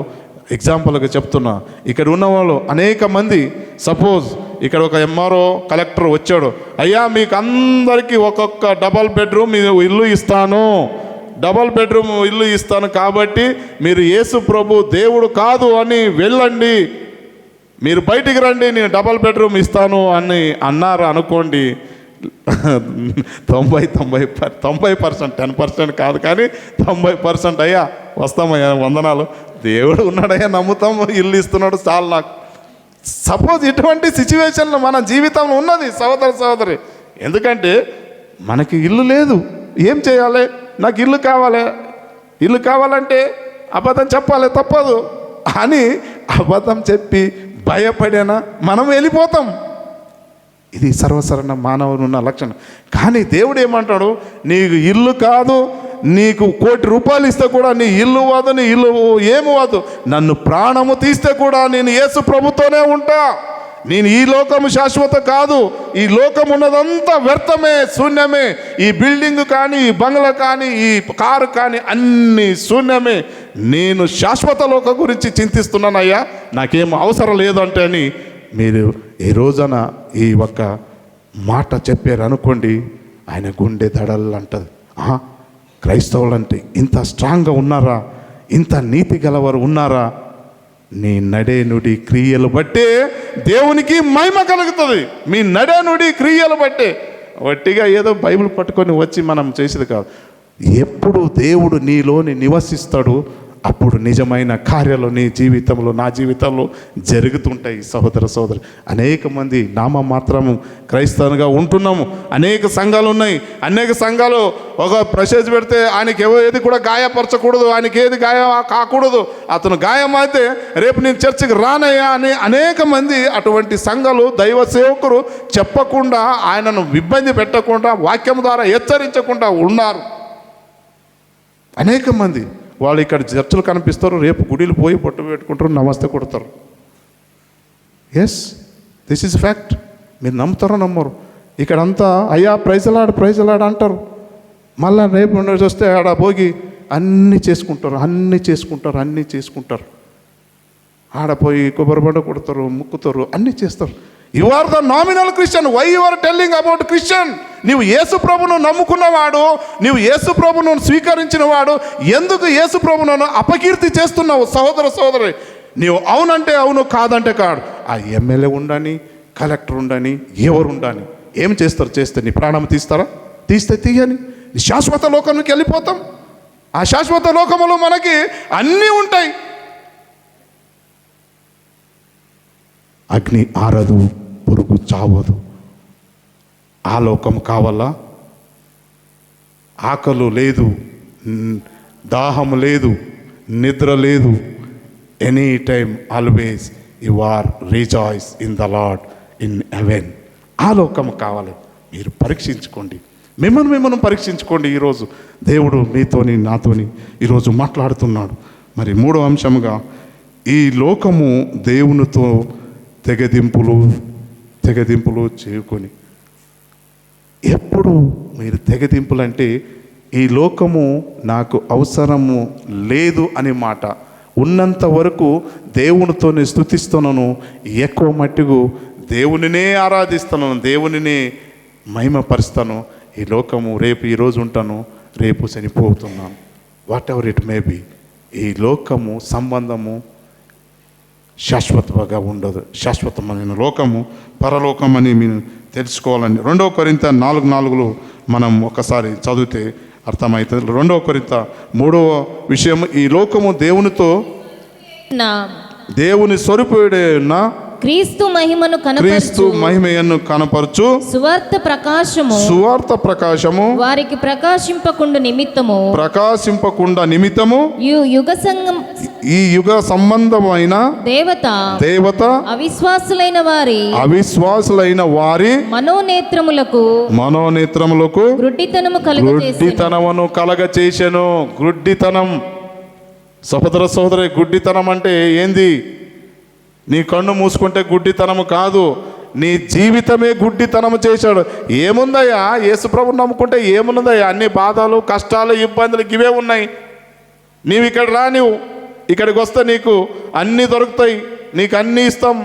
ఎగ్జాంపుల్గా చెప్తున్నా, ఇక్కడ ఉన్న వాళ్ళు అనేక మంది, సపోజ్ ఇక్కడ ఒక ఎంఆర్ఓ కలెక్టర్ వచ్చాడు, అయ్యా మీకు అందరికీ ఒక్కొక్క డబల్ బెడ్రూమ్ ఇల్లు ఇస్తాను, డబల్ బెడ్రూమ్ ఇల్లు ఇస్తాను, కాబట్టి మీరు యేసు ప్రభు దేవుడు కాదు అని వెళ్ళండి, మీరు బయటికి రండి, నేను డబల్ బెడ్రూమ్ ఇస్తాను అని అన్నారు అనుకోండి. 90% 10% కాదు కానీ 90% అయ్యా వస్తామయ్యా, వందనాలు, దేవుడు ఉన్నాడయ్యా, నమ్ముతాము, ఇల్లు ఇస్తున్నాడు, చాలు నాకు. సపోజ్ ఇటువంటి సిచ్యువేషన్లో మన జీవితంలో ఉన్నది సోదరి. ఎందుకంటే మనకి ఇల్లు లేదు, ఏం చేయాలి? నాకు ఇల్లు కావాలి, ఇల్లు కావాలంటే అబద్ధం చెప్పాలి, తప్పదు అని అబద్ధం చెప్పి భయపడేనా మనం వెళ్ళిపోతాం. ఇది సర్వసాధారణ మానవుని ఉన్న లక్షణం. కానీ దేవుడు ఏమంటాడు, నీకు ఇల్లు కాదు, నీకు ₹1,00,000 ఇస్తే కూడా నీ ఇల్లు వాదు, నీ ఇల్లు ఏమి వాదు, నన్ను ప్రాణము తీస్తే కూడా నేను యేసు ప్రభుతోనే ఉంటా. నేను ఈ లోకము శాశ్వత కాదు, ఈ లోకం ఉన్నదంతా వ్యర్థమే, శూన్యమే. ఈ బిల్డింగ్ కానీ, ఈ బంగ్లా కానీ, ఈ కారు కానీ అన్నీ శూన్యమే. నేను శాశ్వత లోకం గురించి చింతిస్తున్నానయ్యా, నాకేం అవసరం లేదు అంటే అని మీరు ఈ రోజున ఈ ఒక్క మాట చెప్పారు అనుకోండి, ఆయన గుండె దడలు అంటది. క్రైస్తవులు అంటే ఇంత స్ట్రాంగ్గా ఉన్నారా, ఇంత నీతి గలవారు ఉన్నారా, నీ నడే నుడి క్రియలు బట్టే దేవునికి మహిమ కలుగుతుంది. మీ నడే నుడి క్రియలు బట్టే, వట్టిగా ఏదో బైబిల్ పట్టుకొని వచ్చి మనం చేసేది కాదు. ఎప్పుడు దేవుడు నీలోని నివసిస్తాడు, అప్పుడు నిజమైన కార్యాలు నీ జీవితంలో, నా జీవితంలో జరుగుతుంటాయి. సహోదర సోదరి, అనేక మంది నామ మాత్రము క్రైస్తవునిగా ఉంటున్నాము. అనేక సంఘాలు ఉన్నాయి. అనేక సంఘాలు ఒక మెసేజ్ పెడితే ఆయనకి ఏది కూడా గాయపరచకూడదు, ఆయనకి ఏది గాయం కాకూడదు, అతను గాయం అయితే రేపు నేను చర్చికి రానయ్యా అని అనేక మంది అటువంటి సంఘాలు దైవ సేవకులు చెప్పకుండా, ఆయనను ఇబ్బంది పెట్టకుండా, వాక్యం ద్వారా హెచ్చరించకుండా ఉన్నారు. అనేక మంది వాళ్ళు ఇక్కడ చర్చలు కనిపిస్తారు, రేపు గుడిలు పోయి పొట్టు పెట్టుకుంటారు, నమస్తే కొడతారు. Yes, this is fact. మీరు నమ్ముతారో నమ్మరు. ఇక్కడంతా అయ్యా ప్రైజలాడు అంటారు. మళ్ళా రేపు చూస్తే ఆడ పోగి అన్నీ చేసుకుంటారు. ఆడ పోయి కొబ్బరి బండ కొడతారు, ముక్కుతారు, అన్నీ చేస్తారు. You are the nominal Christian. Why you are telling about Christian? నీవు యేసు ప్రభును నమ్ముకున్నవాడు, నీవు యేసు ప్రభును స్వీకరించిన వాడు, ఎందుకు యేసు ప్రభును అపకీర్తి చేస్తున్నావు? సహోదర సోదరి, నీవు అవునంటే అవును, కాదంటే కాదు. ఆ ఎమ్మెల్యే ఉండని, కలెక్టర్ ఉండని, ఎవరు ఉండని, ఏం చేస్తారు? చేస్తే నీ ప్రాణం తీస్తారా? తీస్తే తీయని. శాశ్వత లోకానికి వెళ్ళిపోతాం. ఆ శాశ్వత లోకములో మనకి అన్నీ ఉంటాయి. అగ్ని ఆరదు, పురుగు చావదు. ఆ లోకం కావాలా? ఆకలి లేదు, దాహం లేదు, నిద్ర లేదు. Any time always you are rejoice in the Lord in heaven. ఆ లోకం కావాలి. మీరు పరీక్షించుకోండి, మిమ్మల్ని పరీక్షించుకోండి. ఈరోజు దేవుడు మీతోని నాతోని ఈరోజు మాట్లాడుతున్నాడు. మరి మూడో అంశముగా, ఈ లోకము దేవునితో తెగదింపులు చేసుకొని, ఎప్పుడు మీరు తెగదింపులు అంటే ఈ లోకము నాకు అవసరము లేదు అనే మాట. ఉన్నంత వరకు దేవునితోనే స్తుతిస్తున్నాను, ఎక్కువ మట్టుకు దేవునినే ఆరాధిస్తున్నాను, దేవునినే మహిమపరుస్తాను. ఈ లోకము రేపు ఈరోజు ఉంటాను, రేపు చనిపోతున్నాను. Whatever it may be. ఈ లోకము సంబంధము శాశ్వతంగా ఉండదు. శాశ్వతమైన లోకము పరలోకమని మీరు తెలుసుకోవాలని 2 కొరింథీ 4:4 మనం ఒకసారి చదివితే అర్థమవుతుంది. 2 కొరింథీ 3వ విషయం, ఈ లోకము దేవుని స్వరూపుడే ఉన్న క్రీస్తు మహిమను కనపరచు సువార్త ప్రకాశము వారికి ప్రకాశింపకుండా నిమిత్తము ఈ యుగ సంబంధమైన దేవత అవిశ్వాసులైన వారి మనోనేత్రములకు గుడ్డితనమును కలగచేసెను. గుడ్డితనం, సహోదర సోదరి, గుడ్డితనం అంటే ఏంది? నీ కన్ను మూసుకుంటే గుడ్డితనము కాదు, నీ జీవితమే గుడ్డితనము చేశాడు. ఏముందయ్యా? యేసుప్రభుని నమ్ముకుంటే ఏమున్నదయ్యా? అన్ని బాధలు, కష్టాలు, ఇబ్బందులు ఇవే ఉన్నాయి. నీవు ఇక్కడ రా, నీవు ఇక్కడికి వస్తే నీకు అన్నీ దొరుకుతాయి, నీకు అన్నీ ఇస్తాం,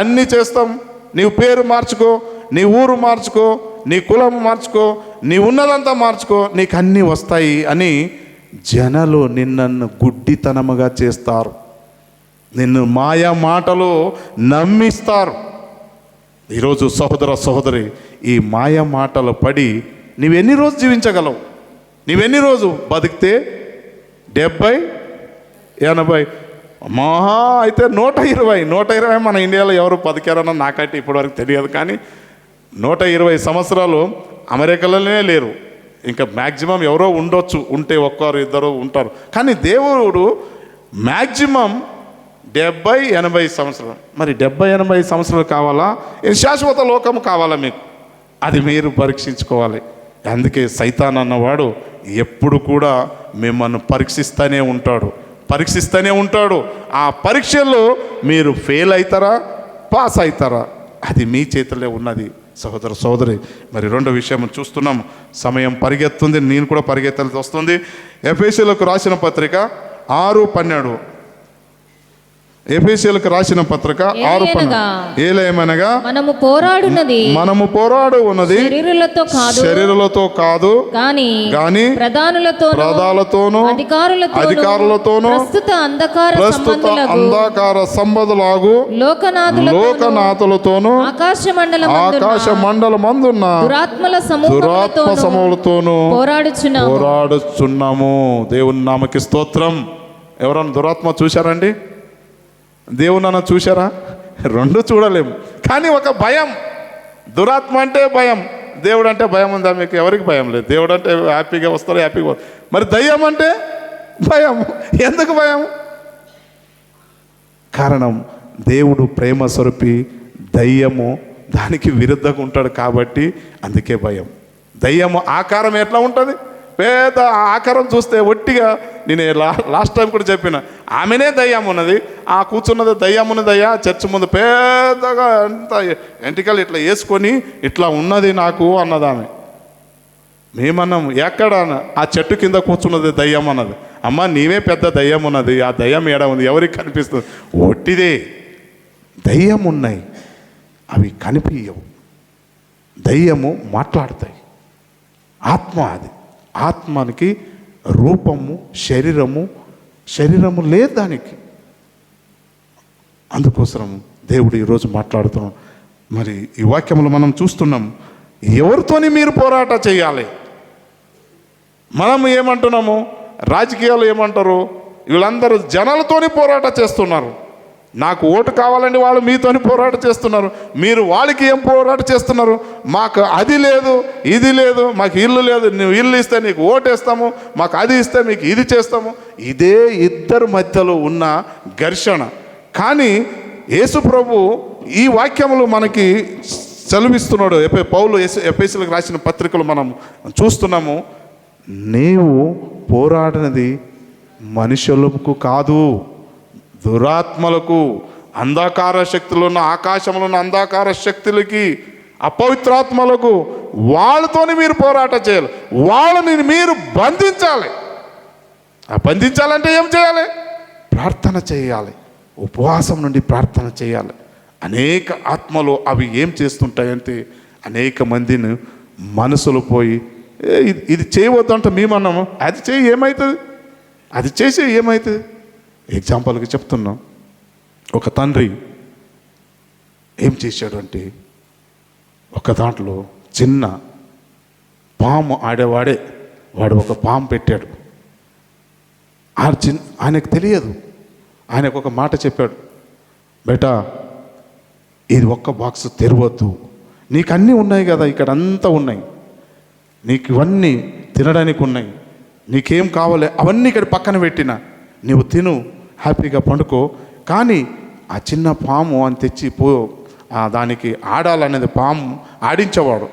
అన్నీ చేస్తాం. నీవు పేరు మార్చుకో, నీ ఊరు మార్చుకో, నీ కులం మార్చుకో, నీ ఉన్నదంతా మార్చుకో, నీకు అన్నీ వస్తాయి అని జనాలు నిన్ను గుడ్డితనముగా చేస్తారు. నిన్ను మాయా మాటలు నమ్మిస్తారు. ఈరోజు సహోదర సహోదరి, ఈ మాయా మాటలు పడి నీవెన్ని రోజు జీవించగలవు? నీవెన్ని రోజు బతికితే? 70, 80, మహా అయితే 120 మన ఇండియాలో ఎవరు బతికారన్న నాకైతే ఇప్పటివరకు తెలియదు. కానీ 120 సంవత్సరాలు అమెరికాలోనే లేరు. ఇంకా మ్యాక్సిమం ఎవరో ఉండొచ్చు, ఉంటే ఒక్కరు ఇద్దరు ఉంటారు. కానీ దేవుడు మ్యాక్సిమం 70-80 సంవత్సరాలు. మరి 70-80 సంవత్సరాలు కావాలా? శాశ్వత లోకం కావాలా మీకు? అది మీరు పరీక్షించుకోవాలి. అందుకే సైతాన్ అన్నవాడు ఎప్పుడు కూడా మిమ్మల్ని పరీక్షిస్తూనే ఉంటాడు. ఆ పరీక్షల్లో మీరు ఫెయిల్ అవుతారా, పాస్ అవుతారా, అది మీ చేతిలో ఉన్నది. సహోదర సోదరి, మరి 2వ విషయం చూస్తున్నాం. సమయం పరిగెత్తుంది, నేను కూడా పరిగెత్తాల్సి వస్తుంది. ఎఫెసీయులకు రాసిన పత్రిక 6:12. ఎఫెసీయులకు రాసిన పత్రిక 6 ఏలయమనగా మనము పోరాడు ఉన్నది శరీరులతో కాదు గాని ప్రధానులతోనూ అధికారులతోనూ ప్రస్తుత అంధకార సంబంధులాగు లోకనాథులతోనూ ఆకాశ మండలమందున్న దురాత్మ సమూహములతోనూ పోరాడుచున్నాము. దేవుని నామకి స్తోత్రం. ఎవరన్నా దురాత్మ చూశారండి? దేవునన్నా చూశారా? రెండు చూడలేము. కానీ ఒక భయం, దురాత్మ అంటే భయం, దేవుడు అంటే భయం ఉందా మీకు? ఎవరికి భయం లేదు. దేవుడు అంటే హ్యాపీగా వస్తారు, హ్యాపీగా పోతారు. మరి దయ్యం అంటే భయం. ఎందుకు భయం? కారణం దేవుడు ప్రేమ స్వరూపి, దయ్యము దానికి విరుద్ధంగా ఉంటాడు కాబట్టి అందుకే భయం. దయ్యము ఆకారం ఎట్లా ఉంటుంది? పేద ఆకారం చూస్తే ఒట్టిగా, నేను లాస్ట్ టైం కూడా చెప్పిన, ఆమెనే దయ్యం ఉన్నది, ఆ కూర్చున్నది దయ్యం ఉన్నదయ్యా, చర్చ్ ముందు పేదగా అంత ఎంటికలు ఇట్లా వేసుకొని ఇట్లా ఉన్నది నాకు అన్నది ఆమె. మేమన్నాం ఎక్కడ? ఆ చెట్టు కింద కూర్చున్నది దయ్యం అన్నది. అమ్మ నీవే పెద్ద దయ్యం ఉన్నది, ఆ దయ్యం ఏడ ఉంది, ఎవరికి కనిపిస్తుంది? ఒట్టిదే. దయ్యం ఉన్నాయి, అవి కనిపించవు. దయ్యము మాట్లాడతాయి. ఆత్మ అది. ఆత్మనికి రూపము, శరీరము లేదు దానికి. అందుకోసం దేవుడు ఈరోజు మాట్లాడుతున్నాం. మరి ఈ వాక్యములు మనం చూస్తున్నాం. ఎవరితోని మీరు పోరాట చేయాలి? మనం ఏమంటున్నాము? రాజకీయాలు ఏమంటారు? వీళ్ళందరూ జనాలతోని పోరాట చేస్తున్నారు. నాకు ఓటు కావాలండి, వాళ్ళు మీతోని పోరాట చేస్తున్నారు. మీరు వాళ్ళకి ఏం పోరాట చేస్తున్నారు? మాకు అది లేదు, ఇది లేదు, మాకు ఇల్లు లేదు, నువ్వు ఇల్లు ఇస్తే నీకు ఓటేస్తాము, మాకు అది ఇస్తే మీకు ఇది చేస్తాము. ఇదే ఇద్దరు మధ్యలో ఉన్న ఘర్షణ. కానీ యేసు ప్రభు ఈ వాక్యములు మనకి సెలవిస్తున్నాడు. పౌలు ఎఫెసీయులకు రాసిన పత్రికలు మనం చూస్తున్నాము. నీవు పోరాడినది మనుషులకు కాదు, దురాత్మలకు, అంధకార శక్తులు ఉన్న ఆకాశంలో ఉన్న అంధకార శక్తులకి, అపవిత్రాత్మలకు, వాళ్ళతోని మీరు పోరాట చేయాలి. వాళ్ళని మీరు బంధించాలి. ఆ బంధించాలంటే ఏం చేయాలి? ప్రార్థన చేయాలి. ఉపవాసం నుండి ప్రార్థన చేయాలి. అనేక ఆత్మలు అవి ఏం చేస్తుంటాయంటే అనేక మందిని మనసులు పోయి ఇది చేయవద్దంటే మేమన్నాము, అది చేయి ఏమవుతుంది, అది చేసి ఏమవుతుంది? ఎగ్జాంపుల్కి చెప్తున్నాం. ఒక తండ్రి ఏం చేశాడు అంటే, ఒక దాంట్లో చిన్న పాము ఆడేవాడే వాడు ఒక పాము పెట్టాడు. ఆయనకు తెలియదు. ఆయనకు ఒక మాట చెప్పాడు, బేటా ఇది ఒక్క బాక్స్ తెరవద్దు, నీకు అన్నీ ఉన్నాయి కదా, ఇక్కడ అంతా ఉన్నాయి, నీకు ఇవన్నీ తినడానికి ఉన్నాయి, నీకేం కావాలి అవన్నీ ఇక్కడ పక్కన పెట్టిన, నీవు తిను, హ్యాపీగా పండుకో. కానీ ఆ చిన్న పాము అని తెచ్చి దానికి ఆడాలనేది పాము ఆడించేవాడు,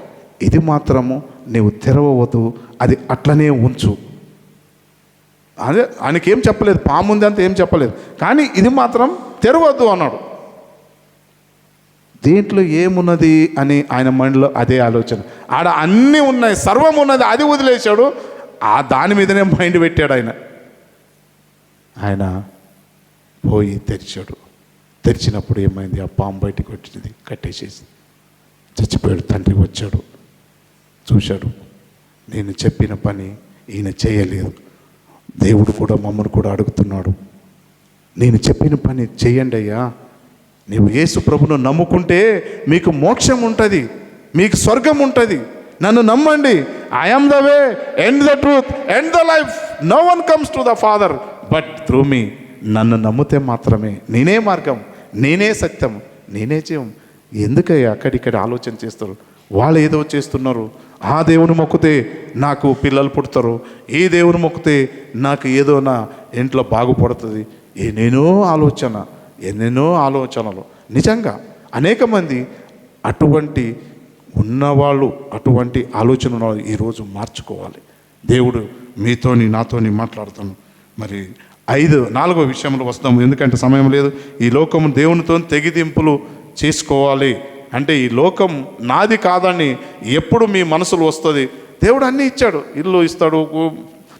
ఇది మాత్రము నీవు తెరవవద్దు, అది అట్లనే ఉంచు. అదే ఆయనకేం చెప్పలేదు, పాము ఉంది అంత ఏం చెప్పలేదు, కానీ ఇది మాత్రం తెరవద్దు అన్నాడు. దీంట్లో ఏమున్నది అని ఆయన మైండ్లో అదే ఆలోచన. ఆడ అన్నీ ఉన్నాయి, సర్వం ఉన్నది, అది వదిలేశాడు. దాని మీదనే మైండ్ పెట్టాడు ఆయన. ఆయన పోయి తెరిచాడు. తెరిచినప్పుడు ఏమైంది? ఆ పాము బయటికి వచ్చింది, కట్టేసేసి చచ్చిపోయాడు. తండ్రి వచ్చాడు, చూశాడు, నేను చెప్పిన పని ఈయన చేయలేదు. దేవుడు కూడా మమ్మల్ని కూడా అడుగుతున్నాడు, నేను చెప్పిన పని చేయండి అయ్యా. నీవు యేసు ప్రభును నమ్ముకుంటే మీకు మోక్షం ఉంటుంది, మీకు స్వర్గం ఉంటుంది. నన్ను నమ్మండి. I am the way and the truth and the life. No one comes to the Father but through me. నన్ను నమ్మితే మాత్రమే, నేనే మార్గం, నేనే సత్యం, నేనే జీవం. ఎందుకయ్యా అక్కడిక్కడ ఆలోచన చేస్తారు? వాళ్ళు ఏదో చేస్తున్నారు. ఆ దేవుని మొక్కితే నాకు పిల్లలు పుడతారు, ఈ దేవుని మొక్కితే నాకు ఏదో నా ఇంట్లో బాగుపడుతుంది. ఎన్నెన్నో ఆలోచనలు. నిజంగా అనేక మంది అటువంటి ఉన్నవాళ్ళు, అటువంటి ఆలోచన ఉన్నవాళ్ళు ఈరోజు మార్చుకోవాలి. దేవుడు మీతోని నాతోని మాట్లాడుతాను. మరి 4వ విషయంలో వస్తాము, ఎందుకంటే సమయం లేదు. ఈ లోకము దేవునితో తెగిదింపులు చేసుకోవాలి అంటే, ఈ లోకం నాది కాదని ఎప్పుడు మీ మనసులో వస్తుంది. దేవుడు అన్నీ ఇచ్చాడు, ఇల్లు ఇస్తాడు,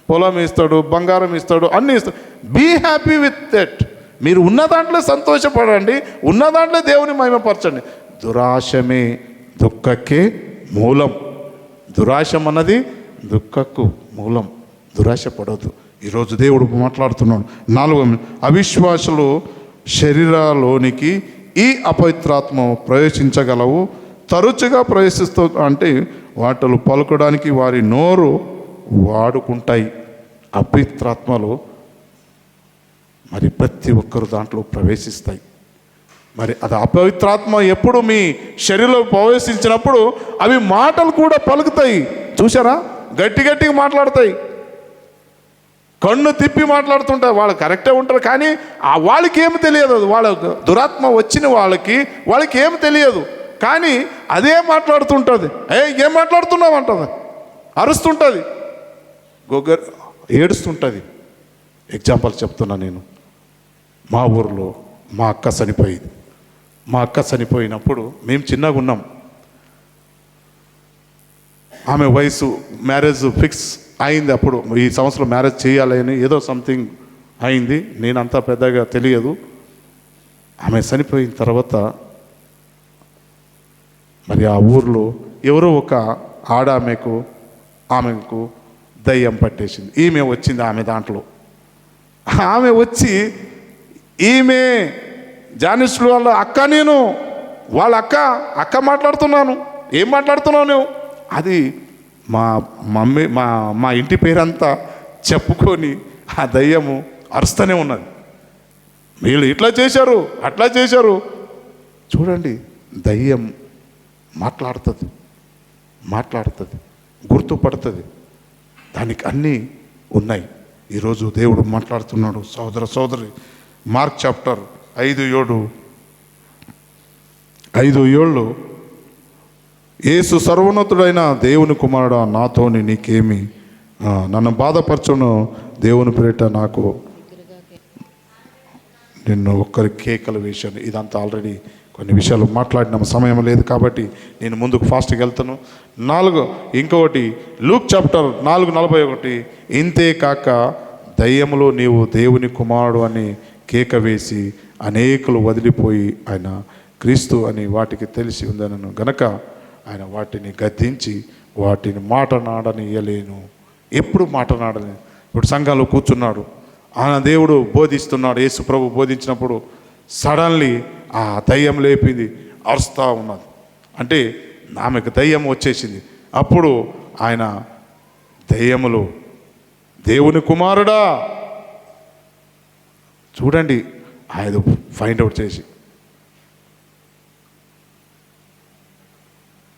పొలం ఇస్తాడు, బంగారం ఇస్తాడు, అన్నీ ఇస్తాడు. Be happy with that. మీరు ఉన్న దాంట్లో సంతోషపడండి, ఉన్న దాంట్లో దేవుని మహిమపరచండి. దురాశమే దుఃఖకే మూలం. దురాశం అన్నది దుఃఖకు మూలం. దురాశ పడవద్దు. ఈరోజు దేవుడు మాట్లాడుతున్నాడు. 4 అవిశ్వాసులు శరీరాలోనికి ఈ అపవిత్రాత్మ ప్రవేశించగలవు. తరచుగా ప్రవేశిస్తూ అంటే వాటిలో పలుకడానికి వారి నోరు వాడుకుంటాయి. అపవిత్రాత్మలు మరి ప్రతి ఒక్కరు దాంట్లో ప్రవేశిస్తాయి. మరి అది అపవిత్రాత్మ ఎప్పుడు మీ శరీరంలో ప్రవేశించినప్పుడు అవి మాటలు కూడా పలుకుతాయి. చూసారా? గట్టి గట్టిగా మాట్లాడతాయి, కన్ను తిప్పి మాట్లాడుతుంటారు. వాళ్ళు కరెక్టే ఉంటారు, కానీ వాళ్ళకి ఏమి తెలియదు. వాళ్ళ దురాత్మ వచ్చిన వాళ్ళకి ఏమి తెలియదు, కానీ అదే మాట్లాడుతుంటుంది. ఏం మాట్లాడుతున్నావు అంటుంది, అరుస్తుంటుంది, ఏడుస్తుంటుంది. ఎగ్జాంపుల్ చెప్తున్నా నేను. మా ఊరిలో మా అక్క చనిపోయింది. మా అక్క చనిపోయినప్పుడు మేము చిన్నగా ఉన్నాం. ఆమె వయసు మ్యారేజ్ ఫిక్స్ అయింది. అప్పుడు ఈ సంవత్సరం మ్యారేజ్ చేయాలని ఏదో సంథింగ్ అయింది. నేనంతా పెద్దగా తెలియదు. ఆమె చనిపోయిన తర్వాత మరి ఆ ఊర్లో ఎవరో ఒక ఆమెకు దయ్యం పట్టేసింది. ఈమె వచ్చింది ఆమె దాంట్లో. ఆమె వచ్చి ఈమె జానిస్లు వాళ్ళ అక్క, నేను వాళ్ళ అక్క మాట్లాడుతున్నాను. ఏం మాట్లాడుతున్నావు నువ్వు? అది మా మమ్మీ మా ఇంటి పేరంతా చెప్పుకొని ఆ దయ్యము అరుస్తూనే ఉన్నది. వీళ్ళు ఇట్లా చేశారు, అట్లా చేశారు. చూడండి, దయ్యం మాట్లాడుతుంది, గుర్తుపడుతుంది. దానికి అన్నీ ఉన్నాయి. ఈరోజు దేవుడు మాట్లాడుతున్నాడు. సోదర సోదరి, మార్క్ చాప్టర్ 5:7 యేసు సర్వోన్నతుడైన దేవుని కుమారుడా, నాతోని నీకేమి, నన్ను బాధపరచును, దేవుని పేరిట నాకు నిన్ను ఒక్కరి కేకలు వేశాను. ఇదంతా ఆల్రెడీ కొన్ని విషయాలు మాట్లాడిన సమయం లేదు కాబట్టి నేను ముందుకు ఫాస్ట్గా వెళ్తాను. 4 ఇంకొకటి లూక్ చాప్టర్ 4:41 ఇంతే కాక దయ్యములో నీవు దేవుని కుమారుడు అని కేక వేసి అనేకులు వదిలిపోయి ఆయన క్రీస్తు అని వాటికి తెలిసి ఉందనను గనక ఆయన వాటిని గద్దించి వాటిని మాటనాడనియలేను. ఎప్పుడు మాటనాడని. ఇప్పుడు సంఘంలో కూర్చున్నాడు, ఆయన దేవుడు బోధిస్తున్నాడు. యేసు ప్రభు బోధించినప్పుడు సడన్లీ ఆ దయ్యం లేపింది, అరుస్తూ ఉన్నది. అంటే ఆమెకు దయ్యం వచ్చేసింది. అప్పుడు ఆయన దయ్యములు దేవుని కుమారుడా, చూడండి, ఆయన ఫైండ్ అవుట్ చేసి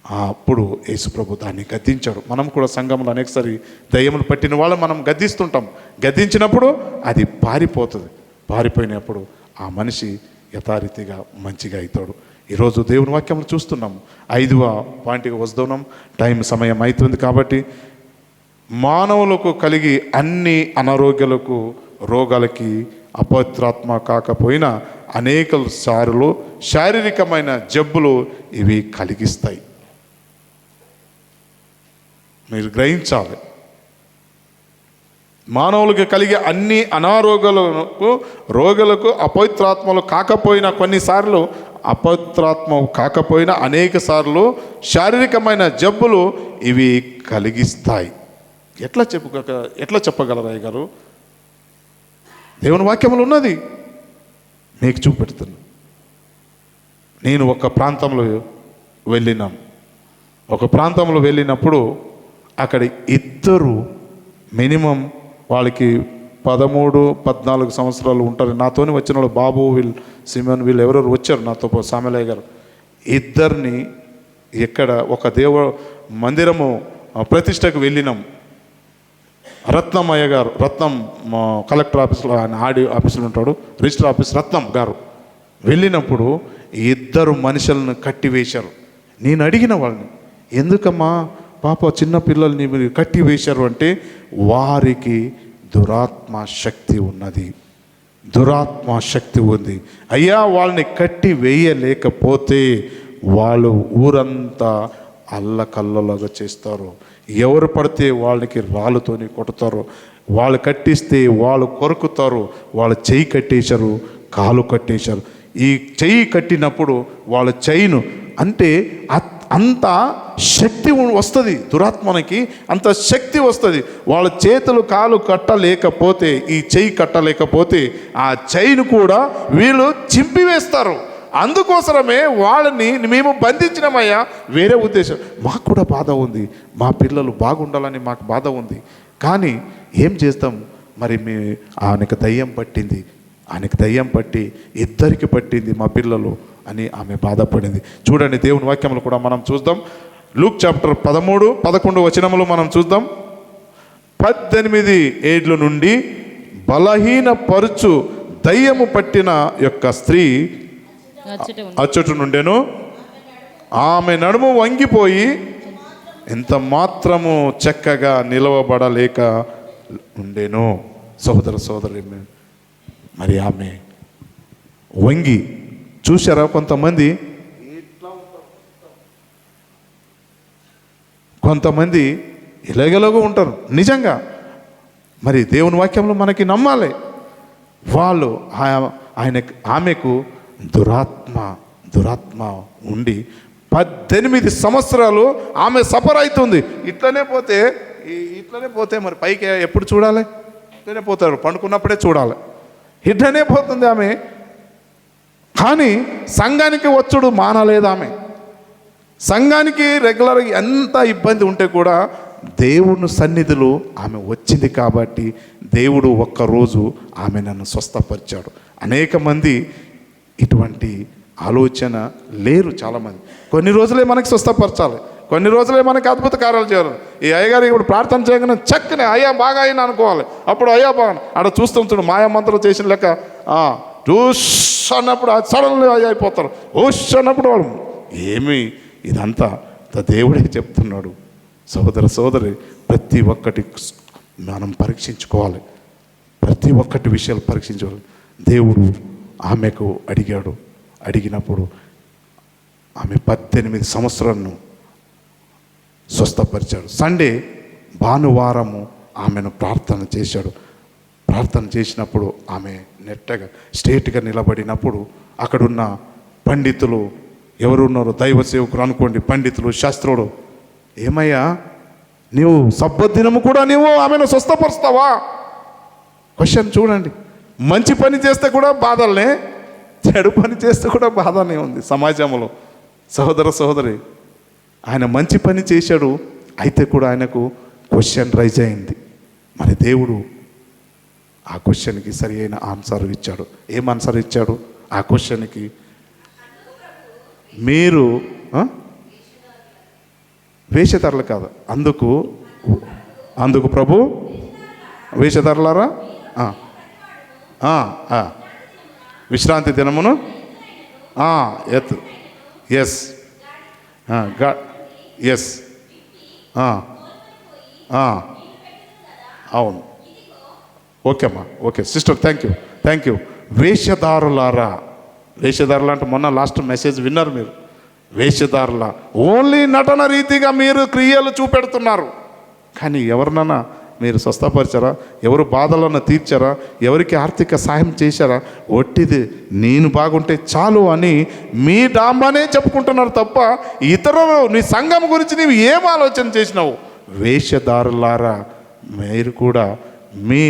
అప్పుడు యేసుప్రభు దాన్ని గద్దించాడు. మనం కూడా సంఘంలో అనేకసారి దయ్యములు పట్టిన వాళ్ళు మనం గద్దిస్తుంటాం. గద్దించినప్పుడు అది పారిపోతుంది. పారిపోయినప్పుడు ఆ మనిషి యథారీతిగా మంచిగా అవుతాడు. ఈరోజు దేవుని వాక్యములు చూస్తున్నాము. 5వ పాయింట్కి వస్తున్నాం. సమయం అవుతుంది కాబట్టి మానవులకు కలిగి అన్ని అనారోగ్యాలకు రోగాలకి అపవిత్రాత్మ కాకపోయినా అనేక సార్లు శారీరకమైన జబ్బులు ఇవి కలిగిస్తాయి. మీరు గ్రహించాలి. మానవులకు కలిగే అన్ని రోగాలకు అపవిత్రాత్మలు కాకపోయినా, కొన్నిసార్లు అపవిత్రాత్మ కాకపోయినా అనేక సార్లు శారీరకమైన జబ్బులు ఇవి కలిగిస్తాయి. ఎట్లా చెప్పగలరా గారు? దేవుని వాక్యములు ఉన్నది, మీకు చూపెడుతున్నా. నేను ఒక ప్రాంతంలో వెళ్ళినప్పుడు అక్కడ ఇద్దరు మినిమం వాళ్ళకి 13-14 సంవత్సరాలు ఉంటారు. నాతోని వచ్చిన వాళ్ళు బాబు సిమన్ ఎవరెవరు వచ్చారు నాతో, సామెలయ్య గారు. ఇద్దరిని ఎక్కడ ఒక మందిరము ప్రతిష్టకు వెళ్ళినాం. రత్నమయ్య గారు, రత్నం కలెక్టర్ ఆఫీస్లో, ఆయన ఆఫీసులో ఉంటాడు, రిజిస్టర్ ఆఫీస్, రత్నం గారు వెళ్ళినప్పుడు ఇద్దరు మనుషులను కట్టివేశారు. నేను అడిగిన వాళ్ళని, ఎందుకమ్మా పాప చిన్న పిల్లల్ని మీరు కట్టి వేశారు అంటే, వారికి దురాత్మ శక్తి ఉంది. అయ్యా, వాళ్ళని కట్టి వేయలేకపోతే వాళ్ళు ఊరంతా అల్లకల్లలాగా చేస్తారు. ఎవరు పడితే వాళ్ళకి రాళ్ళతోని కొడతారు. వాళ్ళు కట్టిస్తే వాళ్ళు కొరుకుతారు. వాళ్ళు చెయ్యి కట్టేశారు, కాలు కట్టేశారు. ఈ చెయ్యి కట్టినప్పుడు వాళ్ళ చెయ్యిను అంటే అంత శక్తి వస్తుంది, దురాత్మనికి అంత శక్తి వస్తుంది. వాళ్ళ చేతులు కాలు కట్టలేకపోతే, ఈ చెయ్యి కట్టలేకపోతే ఆ చెయ్యిని కూడా వీళ్ళు చింపివేస్తారు. అందుకోసమే వాళ్ళని మేము బంధించినామయ్యా. వేరే ఉద్దేశం, మాకు కూడా బాధ ఉంది, మా పిల్లలు బాగుండాలని మాకు బాధ ఉంది, కానీ ఏం చేస్తాం మరి ఆయనకు దయ్యం పట్టింది, ఆయనకు దయ్యం పట్టి ఇద్దరికి పట్టింది మా పిల్లలు అని ఆమె బాధపడింది. చూడండి, దేవుని వాక్యములు కూడా మనం చూద్దాం. లూక్ చాప్టర్ 13-11 వచనములు మనం చూద్దాం. 18 ఏళ్ల నుండి బలహీన పరుచు దయ్యము పట్టిన యొక్క స్త్రీ అచ్చట నుండెను. ఆమె నడుము వంగిపోయి ఎంత మాత్రము చక్కగా నిలవబడలేక ఉండెను. సోదరి మరి ఆమె వంగి చూశారా? కొంతమంది ఇలాగెలాగో ఉంటారు నిజంగా. మరి దేవుని వాక్యంలో మనకి నమ్మాలి. వాళ్ళు ఆమెకు దురాత్మ ఉండి 18 సంవత్సరాలు ఆమె సఫర్ అవుతుంది. ఇట్లనే పోతే మరి పైకి ఎప్పుడు చూడాలి? ఇట్లనే పోతారు, పండుకున్నప్పుడే చూడాలి. ఇట్లనే పోతుంది ఆమె. కానీ సంఘానికి వచ్చుడు మానలేదు ఆమె. సంఘానికి రెగ్యులర్గా ఎంత ఇబ్బంది ఉంటే కూడా దేవుని సన్నిధిలో ఆమె వచ్చింది కాబట్టి దేవుడు ఒక్కరోజు ఆమె నన్ను స్వస్థపరిచాడు. అనేక మంది ఇటువంటి ఆలోచన లేరు చాలామంది. కొన్ని రోజులే మనకి స్వస్థపరచాలి, కొన్ని రోజులే మనకి అద్భుత కార్యాలు చేయాలి. ఈ అయ్యగారు ఇప్పుడు ప్రార్థన చేయగానే చక్కనే అయ్యా బాగా అయినా అనుకోవాలి. అప్పుడు అయ్యా బాగా ఆడ చూస్తుంటాడు, మాయామంత్రం చేసిన లెక్క చూస్ అన్నప్పుడు సడన్గా అయ్యా అయిపోతారు. ఓష్ అన్నప్పుడు వాళ్ళు ఏమి ఇదంతా దేవుడే చెప్తున్నాడు. సోదరి ప్రతి ఒక్కటి మనం పరీక్షించుకోవాలి, ప్రతి ఒక్కటి విషయాలు పరీక్షించుకోవాలి. దేవుడు ఆమెకు అడిగినప్పుడు ఆమె 18 సంవత్సరాలను స్వస్థపరిచాడు. సండే భానువారము ఆమెను ప్రార్థన చేశాడు. ప్రార్థన చేసినప్పుడు ఆమె నెట్టగా స్ట్రేట్గా నిలబడినప్పుడు అక్కడున్న పండితులు ఎవరున్నారో, దైవ సేవకులు అనుకోండి, పండితులు, శాస్త్రుడు, ఏమయ్యా నీవు సబ్బత్ దినము కూడా నీవు ఆమెను స్వస్థపరుస్తావా? క్వశ్చన్ చూడండి. మంచి పని చేస్తే కూడా బాధలనే, చెడు పని చేస్తే కూడా బాధనే ఉంది సమాజంలో. సోదరి ఆయన మంచి పని చేశాడు, అయితే కూడా ఆయనకు క్వశ్చన్ రైజ్ అయింది. మరి దేవుడు ఆ క్వశ్చన్కి సరి అయిన ఆన్సర్ ఇచ్చాడు. ఏం ఆన్సర్ ఇచ్చాడు ఆ క్వశ్చన్కి? మీరు వేషధారులు కాదు, అందుకు ప్రభు వేషధారులారా విశ్రాంతి దినమును ఎస్ అవును. ఓకే అమ్మా, ఓకే సిస్టర్, థ్యాంక్ యూ. వేషధారులారా అంటే మొన్న లాస్ట్ మెసేజ్ విన్నారు మీరు. వేషధారుల ఓన్లీ నటన రీతిగా మీరు క్రియలు చూపెడుతున్నారు, కానీ ఎవరినన్నా మీరు స్వస్థపరిచారా? ఎవరు బాధలను తీర్చారా? ఎవరికి ఆర్థిక సాయం చేశారా? ఒట్టిది నేను బాగుంటే చాలు అని మీ డాంబానే చెప్పుకుంటున్నారు తప్ప ఇతరులు నీ సంఘం గురించి నీవు ఏం ఆలోచన చేసినావు? వేషధారులారా, మీరు కూడా మీ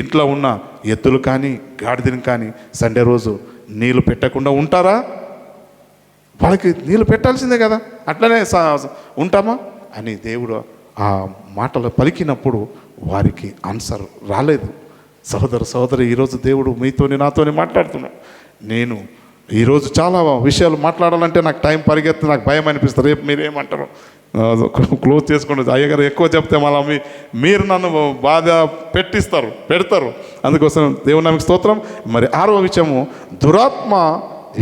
ఇంట్లో ఉన్న ఎద్దులు కానీ గాడిదను కానీ సండే రోజు నీళ్ళు పెట్టకుండా ఉంటారా? వాళ్ళకి నీళ్ళు పెట్టాల్సిందే కదా, అట్లనే ఉంటామా అని దేవుడు ఆ మాటలు పలికినప్పుడు వారికి ఆన్సర్ రాలేదు. సోదరి ఈరోజు దేవుడు నాతోని మాట్లాడుతున్నాడు. నేను ఈరోజు చాలా విషయాలు మాట్లాడాలంటే నాకు టైం పరిగెత్తి నాకు భయం అనిపిస్తుంది. రేపు మీరేమంటారు క్లోజ్ చేసుకోండి. అయ్యగారు ఎక్కువ చెప్తే మళ్ళీ మీరు నన్ను బాధ పెడతారు. అందుకోసం దేవుని నామమునకు స్తోత్రం. మరి 6వ విషయము, దురాత్మ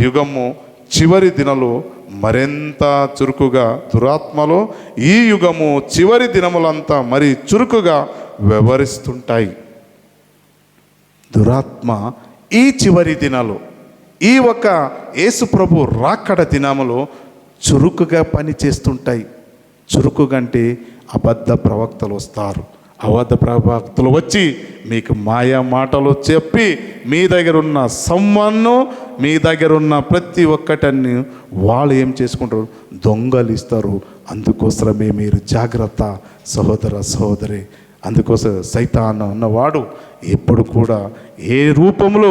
యుగము చివరి దినాలు మరింత చురుకుగా, దురాత్మలో ఈ యుగము చివరి దినములంతా మరి చురుకుగా వ్యవహరిస్తుంటాయి. దురాత్మ ఈ చివరి దినాలు, ఈ ఒక యేసు ప్రభు రాకడ దినములో చురుకుగా పని చేస్తుంటాయి. చురుకుగా అంటే అబద్ధ ప్రవక్తలు వస్తారు, అబద్ధ ప్రవక్తలు వచ్చి మీకు మాయా మాటలు చెప్పి మీ దగ్గర ఉన్న సొమ్మును, మీ దగ్గర ఉన్న ప్రతి ఒక్కటన్ని వాళ్ళు ఏం చేసుకుంటారు, దొంగలిస్తారు. అందుకోసమే మీరు జాగ్రత్త సహోదర సహోదరి. అందుకోసం సైతాను అన్నవాడు ఎప్పుడు కూడా ఏ రూపంలో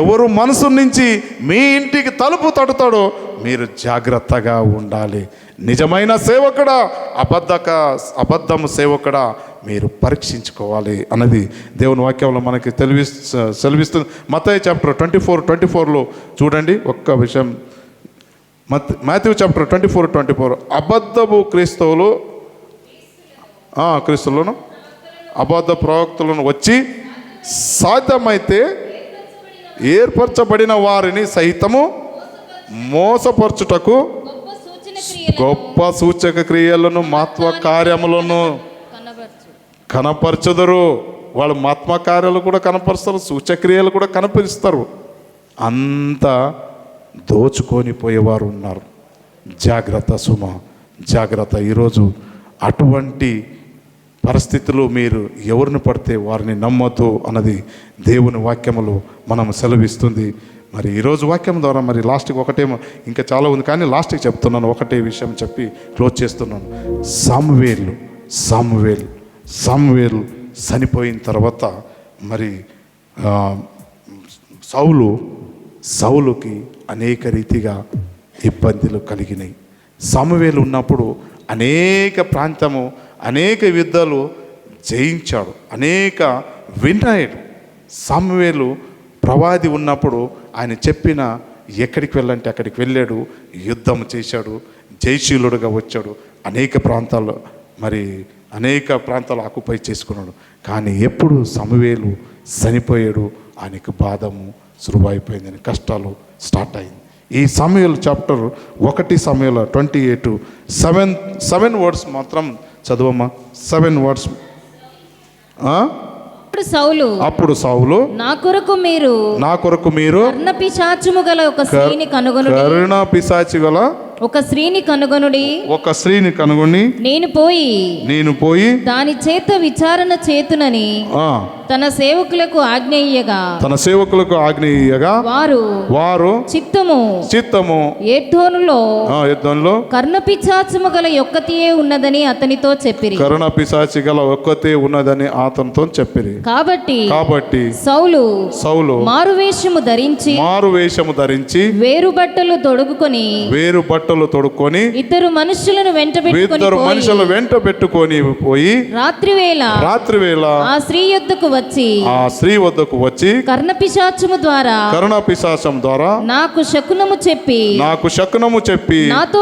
ఎవరు మనసు నుంచి మీ ఇంటికి తలుపు తడతాడో మీరు జాగ్రత్తగా ఉండాలి. నిజమైన సేవకుడా, అబద్ధము సేవకుడా మీరు పరీక్షించుకోవాలి అన్నది దేవుని వాక్యంలో మనకి సెలవిస్తుంది. మత్తయి చాప్టర్ 24:24లో చూడండి ఒక్క విషయం. మాథ్యూ చాప్టర్ 24:24 అబద్ధపు క్రీస్తులను అబద్ధ ప్రవక్తలను వచ్చి సాధ్యమైతే ఏర్పరచబడిన వారిని సహితము మోసపరచుటకు గొప్ప సూచక క్రియలను మహత్వ కార్యములను కనపరచుదురు. వాళ్ళు మహత్వ కార్యాలు కూడా కనపరుస్తారు, సూచక్రియలు కూడా కనపరుస్తారు. అంత దోచుకొని పోయేవారు ఉన్నారు. జాగ్రత్త సుమ, జాగ్రత్త. ఈరోజు అటువంటి పరిస్థితులు మీరు ఎవరిని పడితే వారిని నమ్మొద్దు అన్నది దేవుని వాక్యములు మనం సెలవిస్తుంది. మరి ఈరోజు వాక్యం ద్వారా మరి లాస్ట్కి ఒకటేమో, ఇంకా చాలా ఉంది కానీ లాస్ట్కి చెప్తున్నాను, ఒకటే విషయం చెప్పి క్లోజ్ చేస్తున్నాను. సామువేల్ చనిపోయిన తర్వాత మరి సౌలుకి అనేక రీతిగా ఇబ్బందులు కలిగినాయి. సామువేలు ఉన్నప్పుడు అనేక ప్రాంతము, అనేక యుద్ధాలు జయించాడు, అనేక విన్నాడు. సామువేలు ప్రవాది ఉన్నప్పుడు ఆయన చెప్పిన ఎక్కడికి వెళ్ళంటే అక్కడికి వెళ్ళాడు, యుద్ధం చేశాడు, జయశీలుడుగా వచ్చాడు, అనేక ప్రాంతాలు ఆక్యుపై చేసుకున్నాడు. కానీ ఎప్పుడు సమూయేలు చనిపోయాడు, ఆయనకు బాధము సులువైపోయిందని, కష్టాలు స్టార్ట్ అయింది. ఈ సమూయేలు చాప్టర్ 1 సమూయేలు 28 7 వర్డ్స్ మాత్రం చదువమ్మా. 7 వర్డ్స్. అప్పుడు సౌలు నా కొరకు మీరు కర్ణ పిశాచము గల ఒక స్త్రీని కనుగొని నేను పోయి దాని చేత విచారణ చేతునని తన సేవకులకు ఆజ్ఞ వారు చిత్తము ఎద్దోనులో కర్ణ పిశాచము గల ఒక్కతియే ఉన్నదని అతనితో చెప్పిరి. కర్ణ పిశాచి గల ఒక్కతే ఉన్నదని అతనితో చెప్పిరి. కాబట్టి సౌలు మారువేషము ధరించి వేరు బట్టలు తొడుక్కొని ఇద్దరు మనుషులను వెంట పెట్టుకొని పోయి రాత్రివేళ ఆ స్త్రీ వద్దకు వచ్చి కర్ణ పిశాచము ద్వారా నాకు శకునము చెప్పి నాతో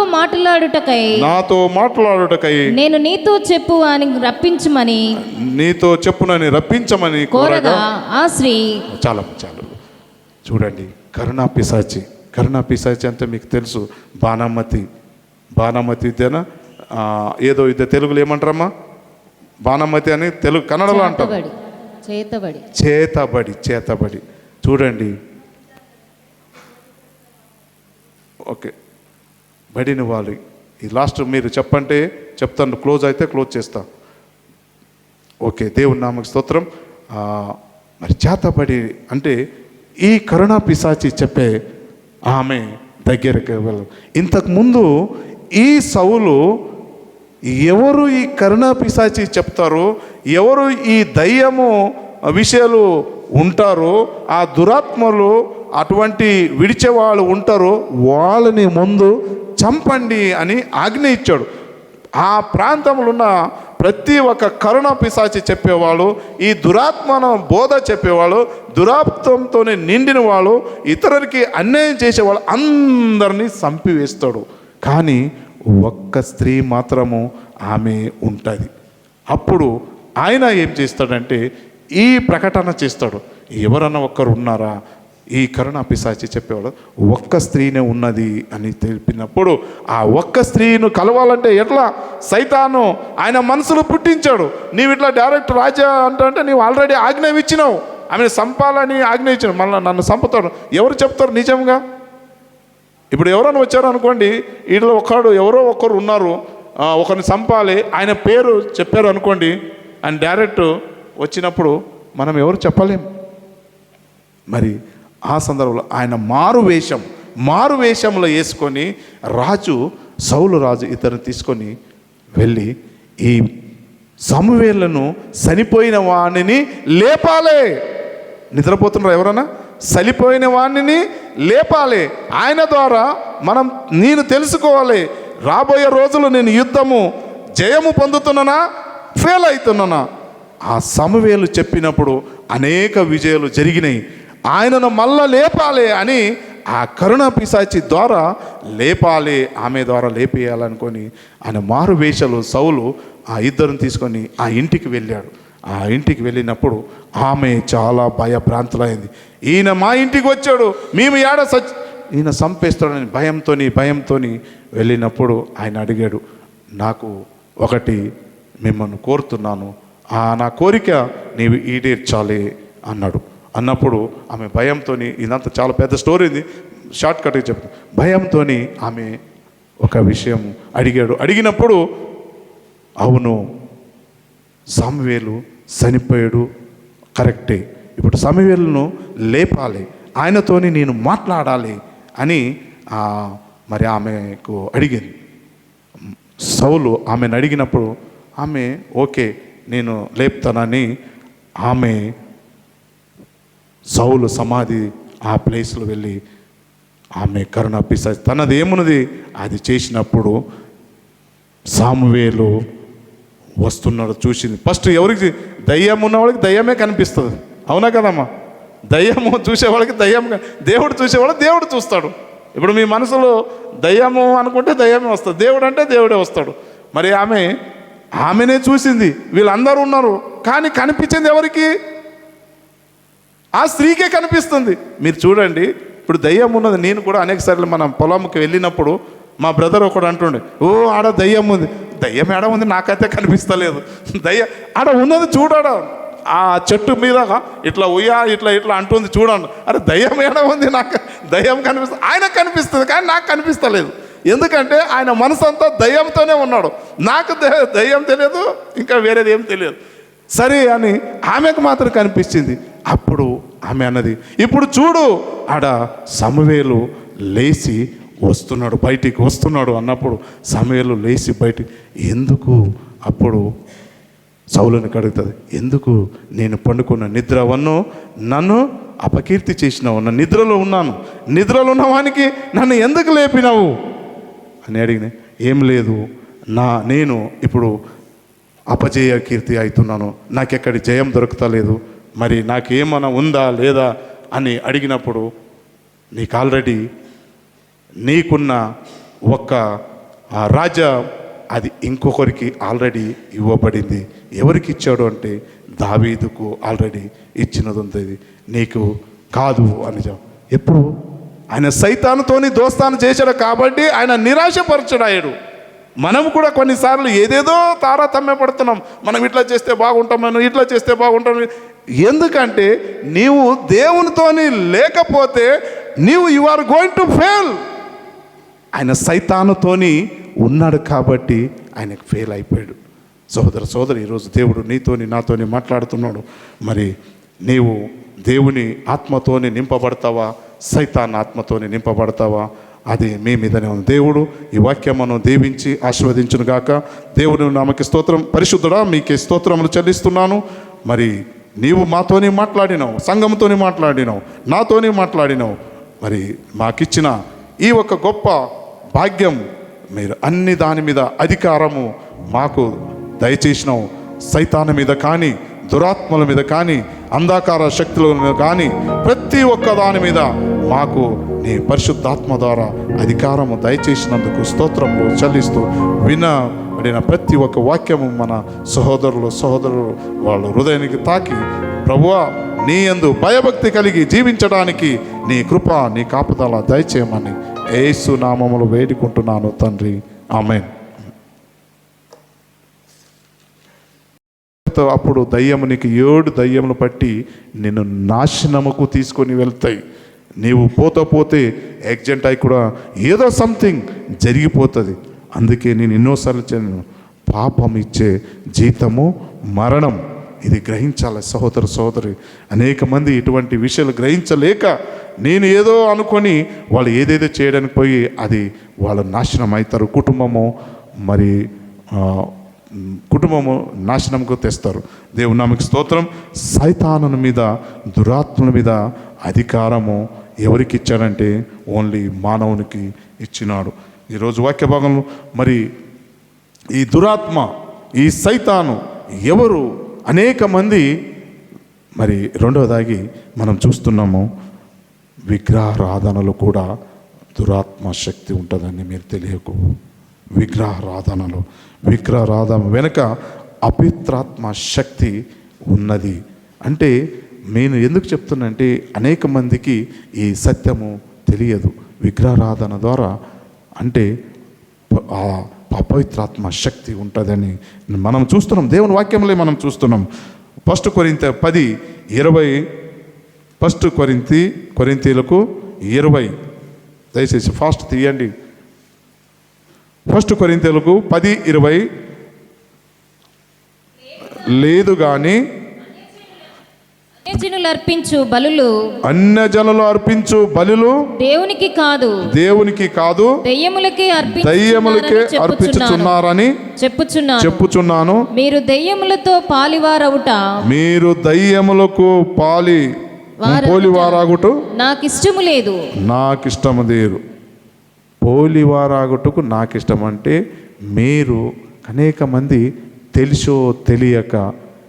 మాట్లాడుటకై నేను నీతో చెప్పునని రప్పించమని కోరగా ఆ స్త్రీ చాలా చూడండి. కరుణా పిశాచి అంటే మీకు తెలుసు, బాణామతి ఇదేనా, ఏదో ఇదే తెలుగులో ఏమంటారమ్మా, బాణామతి అని తెలుగు కన్నడలో అంటారు, చేతబడి. చూడండి, ఓకే, బడిన వాళ్ళు. ఈ లాస్ట్ మీరు చెప్పంటే చెప్తాను, క్లోజ్ అయితే క్లోజ్ చేస్తా. ఓకే, దేవుని నామకు స్తోత్రం. మరి చేతబడి అంటే ఈ కరుణా పిశాచి చెప్పే ఆమె దగ్గరికి వెళ్ళ. ఇంతకుముందు ఈ సౌలు ఎవరు ఈ కరుణా పిశాచి చెప్తారు, ఎవరు ఈ దయ్యము విషయాలు ఉంటారో, ఆ దురాత్మలు అటువంటి విడిచేవాళ్ళు ఉంటారో వాళ్ళని ముందు చంపండి అని ఆజ్ఞ ఇచ్చాడు. ఆ ప్రాంతంలో ఉన్న ప్రతి ఒక్క కరుణా పిశాచి చెప్పేవాళ్ళు, ఈ దురాత్మను బోధ చెప్పేవాళ్ళు, దురాత్మంతోనే నిండిన వాళ్ళు, ఇతరులకి అన్యాయం చేసేవాళ్ళు అందరినీ చంపివేస్తాడు. కానీ ఒక్క స్త్రీ మాత్రము ఆమె ఉంటుంది. అప్పుడు ఆయన ఏం చేస్తాడంటే ఈ ప్రకటన చేస్తాడు, ఎవరన్నా ఒక్కరు ఉన్నారా, ఈ కరుణా పిశాచి చెప్పేవాడు ఒక్క స్త్రీనే ఉన్నది అని తెలిపినప్పుడు, ఆ ఒక్క స్త్రీను కలవాలంటే ఎట్లా, సైతాను ఆయన మనసులో పుట్టించాడు. నీవు ఇట్లా డైరెక్ట్ రాజా అంటే నీవు ఆల్రెడీ ఆజ్ఞ ఇచ్చినావు, ఆమెను చంపాలని ఆజ్ఞ ఇచ్చినావు, మళ్ళీ నన్ను చంపుతాడు. ఎవరు చెప్తారు నిజంగా? ఇప్పుడు ఎవరైనా వచ్చారు అనుకోండి, వీళ్ళు ఎవరో ఒకరు ఉన్నారు, ఒకరిని చంపాలి, ఆయన పేరు చెప్పారు అనుకోండి, అని డైరెక్ట్ వచ్చినప్పుడు మనం ఎవరు చెప్పలేం. మరి ఆ సందర్భంలో ఆయన మారు వేషంలో వేసుకొని సౌలు రాజు ఇద్దరిని తీసుకొని వెళ్ళి ఈ సమూయేలును చనిపోయిన వాణిని లేపాలి. నిద్రపోతున్నారు ఎవరన్నా? చనిపోయిన వాణిని లేపాలి. ఆయన ద్వారా నేను తెలుసుకోవాలి, రాబోయే రోజులు నేను జయము పొందుతున్నానా, ఫెయిల్ అవుతున్నానా. ఆ సమూయేలు చెప్పినప్పుడు అనేక విజయాలు జరిగినాయి. ఆయనను మళ్ళా లేపాలి అని ఆ కరుణ పిశాచి ద్వారా లేపాలి, ఆమె ద్వారా లేపేయాలనుకొని ఆయన మారు వేషలు సౌలు ఆ ఇద్దరిని తీసుకొని ఆ ఇంటికి వెళ్ళాడు. ఆ ఇంటికి వెళ్ళినప్పుడు ఆమె చాలా భయభ్రాంతులైంది. ఈయన మా ఇంటికి వచ్చాడు, మేము ఈయన చంపేస్తాడని భయంతో వెళ్ళినప్పుడు ఆయన అడిగాడు, నాకు ఒకటి మిమ్మల్ని కోరుతున్నాను, నా కోరిక నీవు ఈడేర్చాలి అన్నప్పుడు ఆమె భయంతో, ఇదంతా చాలా పెద్ద స్టోరీ ఉంది, షార్ట్ కట్గా చెప్తాను. భయంతో ఆమె ఒక విషయం అడిగినప్పుడు అవును, సమూయేలు చనిపోయాడు, కరెక్టే, ఇప్పుడు సమూయేలును లేపాలి, ఆయనతోని నేను మాట్లాడాలి అని మరి ఆమెకు అడిగింది. సౌలు ఆమెను అడిగినప్పుడు ఆమె ఓకే నేను లేపుతానని ఆమె సౌలు సమాధి ఆ ప్లేస్లో వెళ్ళి ఆమె కరుణ పిశాచి తనది ఏమున్నది అది చేసినప్పుడు సమూయేలు వస్తున్నాడు చూసింది. ఫస్ట్ ఎవరికి దయ్యం ఉన్నవాళ్ళకి దయ్యమే కనిపిస్తుంది, అవునా కదమ్మా? దయ్యము చూసేవాళ్ళకి దేవుడు చూసేవాళ్ళకి దేవుడు చూస్తాడు. ఇప్పుడు మీ మనసులో దయ్యము అనుకుంటే దయ్యమే వస్తుంది, దేవుడు అంటే దేవుడే వస్తాడు. మరి ఆమెనే చూసింది, వీళ్ళందరూ ఉన్నారు, కానీ కనిపించింది ఎవరికి? ఆ స్త్రీకే కనిపిస్తుంది. మీరు చూడండి, ఇప్పుడు దయ్యం ఉన్నది. నేను కూడా అనేక సార్లు మనం పొలంకి వెళ్ళినప్పుడు మా బ్రదర్ ఒకడు అంటుండే, ఆడ దయ్యం ఉంది. దయ్యం ఏడ ఉంది నాకైతే కనిపిస్తలేదు, దయ్యం ఆడ ఉన్నది చూడాడ, ఆ చెట్టు మీద ఇట్లా ఇట్లా అంటుంది చూడండి. అరే దయ్యం ఏడ ఉంది, నాకు దయ్యం కనిపిస్తుంది, ఆయనకు కనిపిస్తుంది కానీ నాకు కనిపిస్తలేదు. ఎందుకంటే ఆయన మనసు అంతా దయ్యంతోనే ఉన్నాడు, నాకు దయ్యం తెలియదు, ఇంకా వేరేది ఏం తెలియదు. సరే అని ఆమెకు మాత్రం కనిపించింది. అప్పుడు ఆమె అన్నది, ఇప్పుడు చూడు ఆడ సమూయేలు లేచి వస్తున్నాడు, బయటికి వస్తున్నాడు అన్నప్పుడు సమూయేలు లేచి బయటికి ఎందుకు? అప్పుడు సౌలుని అడుగుతుంది, ఎందుకు నేను పండుకున్న నిద్రవన్ను నన్ను అపకీర్తి చేసినావు, నా నిద్రలో ఉన్న వానికి నన్ను ఎందుకు లేపినావు అని అడిగిన. ఏం లేదు, నేను ఇప్పుడు అపజయ కీర్తి అవుతున్నాను, నాకెక్కడి జయం దొరుకుతలేదు, మరి నాకేమన్నా ఉందా లేదా అని అడిగినప్పుడు నీకు ఆల్రెడీ నీకున్న ఒక్క రాజా అది ఇంకొకరికి ఆల్రెడీ ఇవ్వబడింది. ఎవరికి ఇచ్చాడు అంటే దావీదుకు ఆల్రెడీ ఇచ్చినది ఉంటుంది, నీకు కాదు అని. ఎప్పుడు ఆయన సైతానుతోని దోస్తాను చేశాడు కాబట్టి ఆయన నిరాశపరచడాడు. మనం కూడా కొన్నిసార్లు ఏదేదో తారతమ్యపడుతున్నాం, మనం ఇట్లా చేస్తే బాగుంటాం, మనం ఇట్లా చేస్తే బాగుంటాం. ఎందుకంటే నీవు దేవునితోని లేకపోతే you are going to fail. ఆయన సైతానుతోని ఉన్నాడు కాబట్టి ఆయనకు ఫెయిల్ అయిపోయాడు. సోదరు ఈరోజు దేవుడు నాతోని మాట్లాడుతున్నాడు. మరి నీవు దేవుని ఆత్మతోని నింపబడతావా, సైతాన్ ఆత్మతోని నింపబడతావా? అది మీ మీదనే ఉంది. దేవుడు ఈ వాక్యమును దీవించి ఆశీర్వదించును గాక. దేవుని నామకి స్తోత్రం. పరిశుద్ధుడా, మీకే స్తోత్రములు చెల్లిస్తున్నాను. మరి నీవు మాతోని మాట్లాడినావు, సంఘంతోని మాట్లాడినావు, నాతోని మాట్లాడినావు. మరి మాకిచ్చిన ఈ ఒక గొప్ప భాగ్యం, మీరు అన్ని దాని మీద అధికారము మాకు దయచేసినావు. సైతాను మీద కానీ, దురాత్మల మీద కానీ, అంధకార శక్తుల మీద కానీ, ప్రతి ఒక్క దాని మీద మాకు నీ పరిశుద్ధాత్మ ద్వారా అధికారము దయచేసినందుకు స్తోత్రములు చెల్లిస్తూ, వినబడిన ప్రతి ఒక్క వాక్యము మన సహోదరులు వాళ్ళ హృదయానికి తాకి, ప్రభువా నీ యందు భయభక్తి కలిగి జీవించడానికి నీ కృప, నీ కాపుదల దయచేయమని యేసు నామములో వేడుకుంటున్నాను తండ్రి, ఆమేన్. అప్పుడు దయ్యము నీకు 7 దయ్యములు పట్టి నిన్ను నాశనముకు తీసుకొని వెళ్తాయి. నీవు పోతే యాక్సిడెంట్ అయి కూడా ఏదో సంథింగ్ జరిగిపోతుంది. అందుకే నేను ఎన్నోసార్లు పాపం ఇచ్చే జీతము మరణం. ఇది గ్రహించాలి సహోదర సహోదరి. అనేక మంది ఇటువంటి విషయాలు గ్రహించలేక నేను ఏదో అనుకొని వాళ్ళు ఏదేదో చేయడానికి పోయి అది వాళ్ళ నాశనం అవుతారు. కుటుంబము నాశనంకు తెస్తారు. దేవుని నామకి స్తోత్రం. సైతాను మీద, దురాత్మల మీద అధికారము ఎవరికి ఇచ్చాడంటే ఓన్లీ మానవునికి ఇచ్చినాడు. ఈరోజు వాక్య భాగంలో మరి ఈ దురాత్మ, ఈ సైతాను ఎవరు? అనేక మంది మరి రెండవదాగి మనం చూస్తున్నాము, విగ్రహారాధనలో కూడా దురాత్మ శక్తి ఉంటుందని మీరు తెలియకు. విగ్రహారాధన వెనుక అపిత్రాత్మ శక్తి ఉన్నది. అంటే నేను ఎందుకు చెప్తున్నంటే అనేక మందికి ఈ సత్యము తెలియదు. విగ్రహారాధన ద్వారా అంటే ఆ అపవిత్రాత్మ శక్తి ఉంటుందని మనం చూస్తున్నాం. దేవుని వాక్యంలో మనం చూస్తున్నాం. 1 కొరింథీ 10:20 కొరింథీలకు 20. దయచేసి ఫాస్ట్ తీయండి. 1 కొరింథీలకు 10:20 లేదు కానీ అన్యజనులు అర్పించు బలులు అన్యజనులు అర్పించు బలులు దేవునికి కాదు దెయ్యములకే అర్పించుచున్నారని అర్పించుచున్నారని చెప్పుచున్నాను. మీరు దెయ్యములతో పాలివారవుట దెయ్యములకు పోలివారాగుట నాకిష్టము లేదు. పోలివారాగుటకు నాకిష్టం అంటే మీరు అనేక మంది తెలుసో తెలియక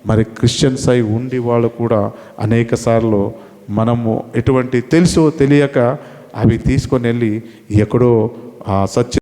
మరి క్రిస్టియన్స్ అయి ఉండి వాళ్ళు కూడా అనేక సార్లు మనము ఎటువంటి తెలుసో తెలియక అవి తీసుకొని వెళ్ళి ఎక్కడో సత్య